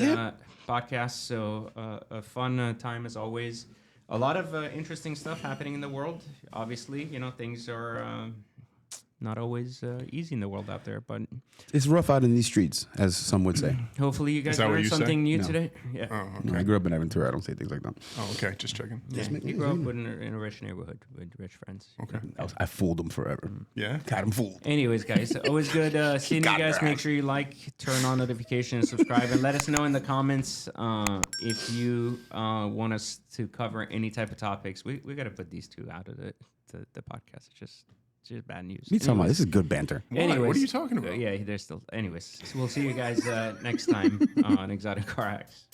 podcast. So a fun time as always. A lot of interesting stuff happening in the world. Obviously, things are not always easy in the world out there, but It's rough out in these streets, as some would say. hopefully you guys that what learned you say? something new No. today. Yeah. Oh, No, I grew up in Aventura. I don't say things like that. oh, okay. Just checking. Yeah, you grew up in a rich neighborhood with rich friends. Okay. I fooled them forever. Yeah. Got them fooled. Anyways, guys, always good seeing you guys. Make sure you like, turn on notifications, subscribe, and let us know in the comments if you want us to cover any type of topics. We got to put these two out of the podcast. It's just bad news. Me talking about this is good banter. Why? What are you talking about? Yeah, they're still. Anyways, so we'll see you guys next time on Exotic Car Hacks.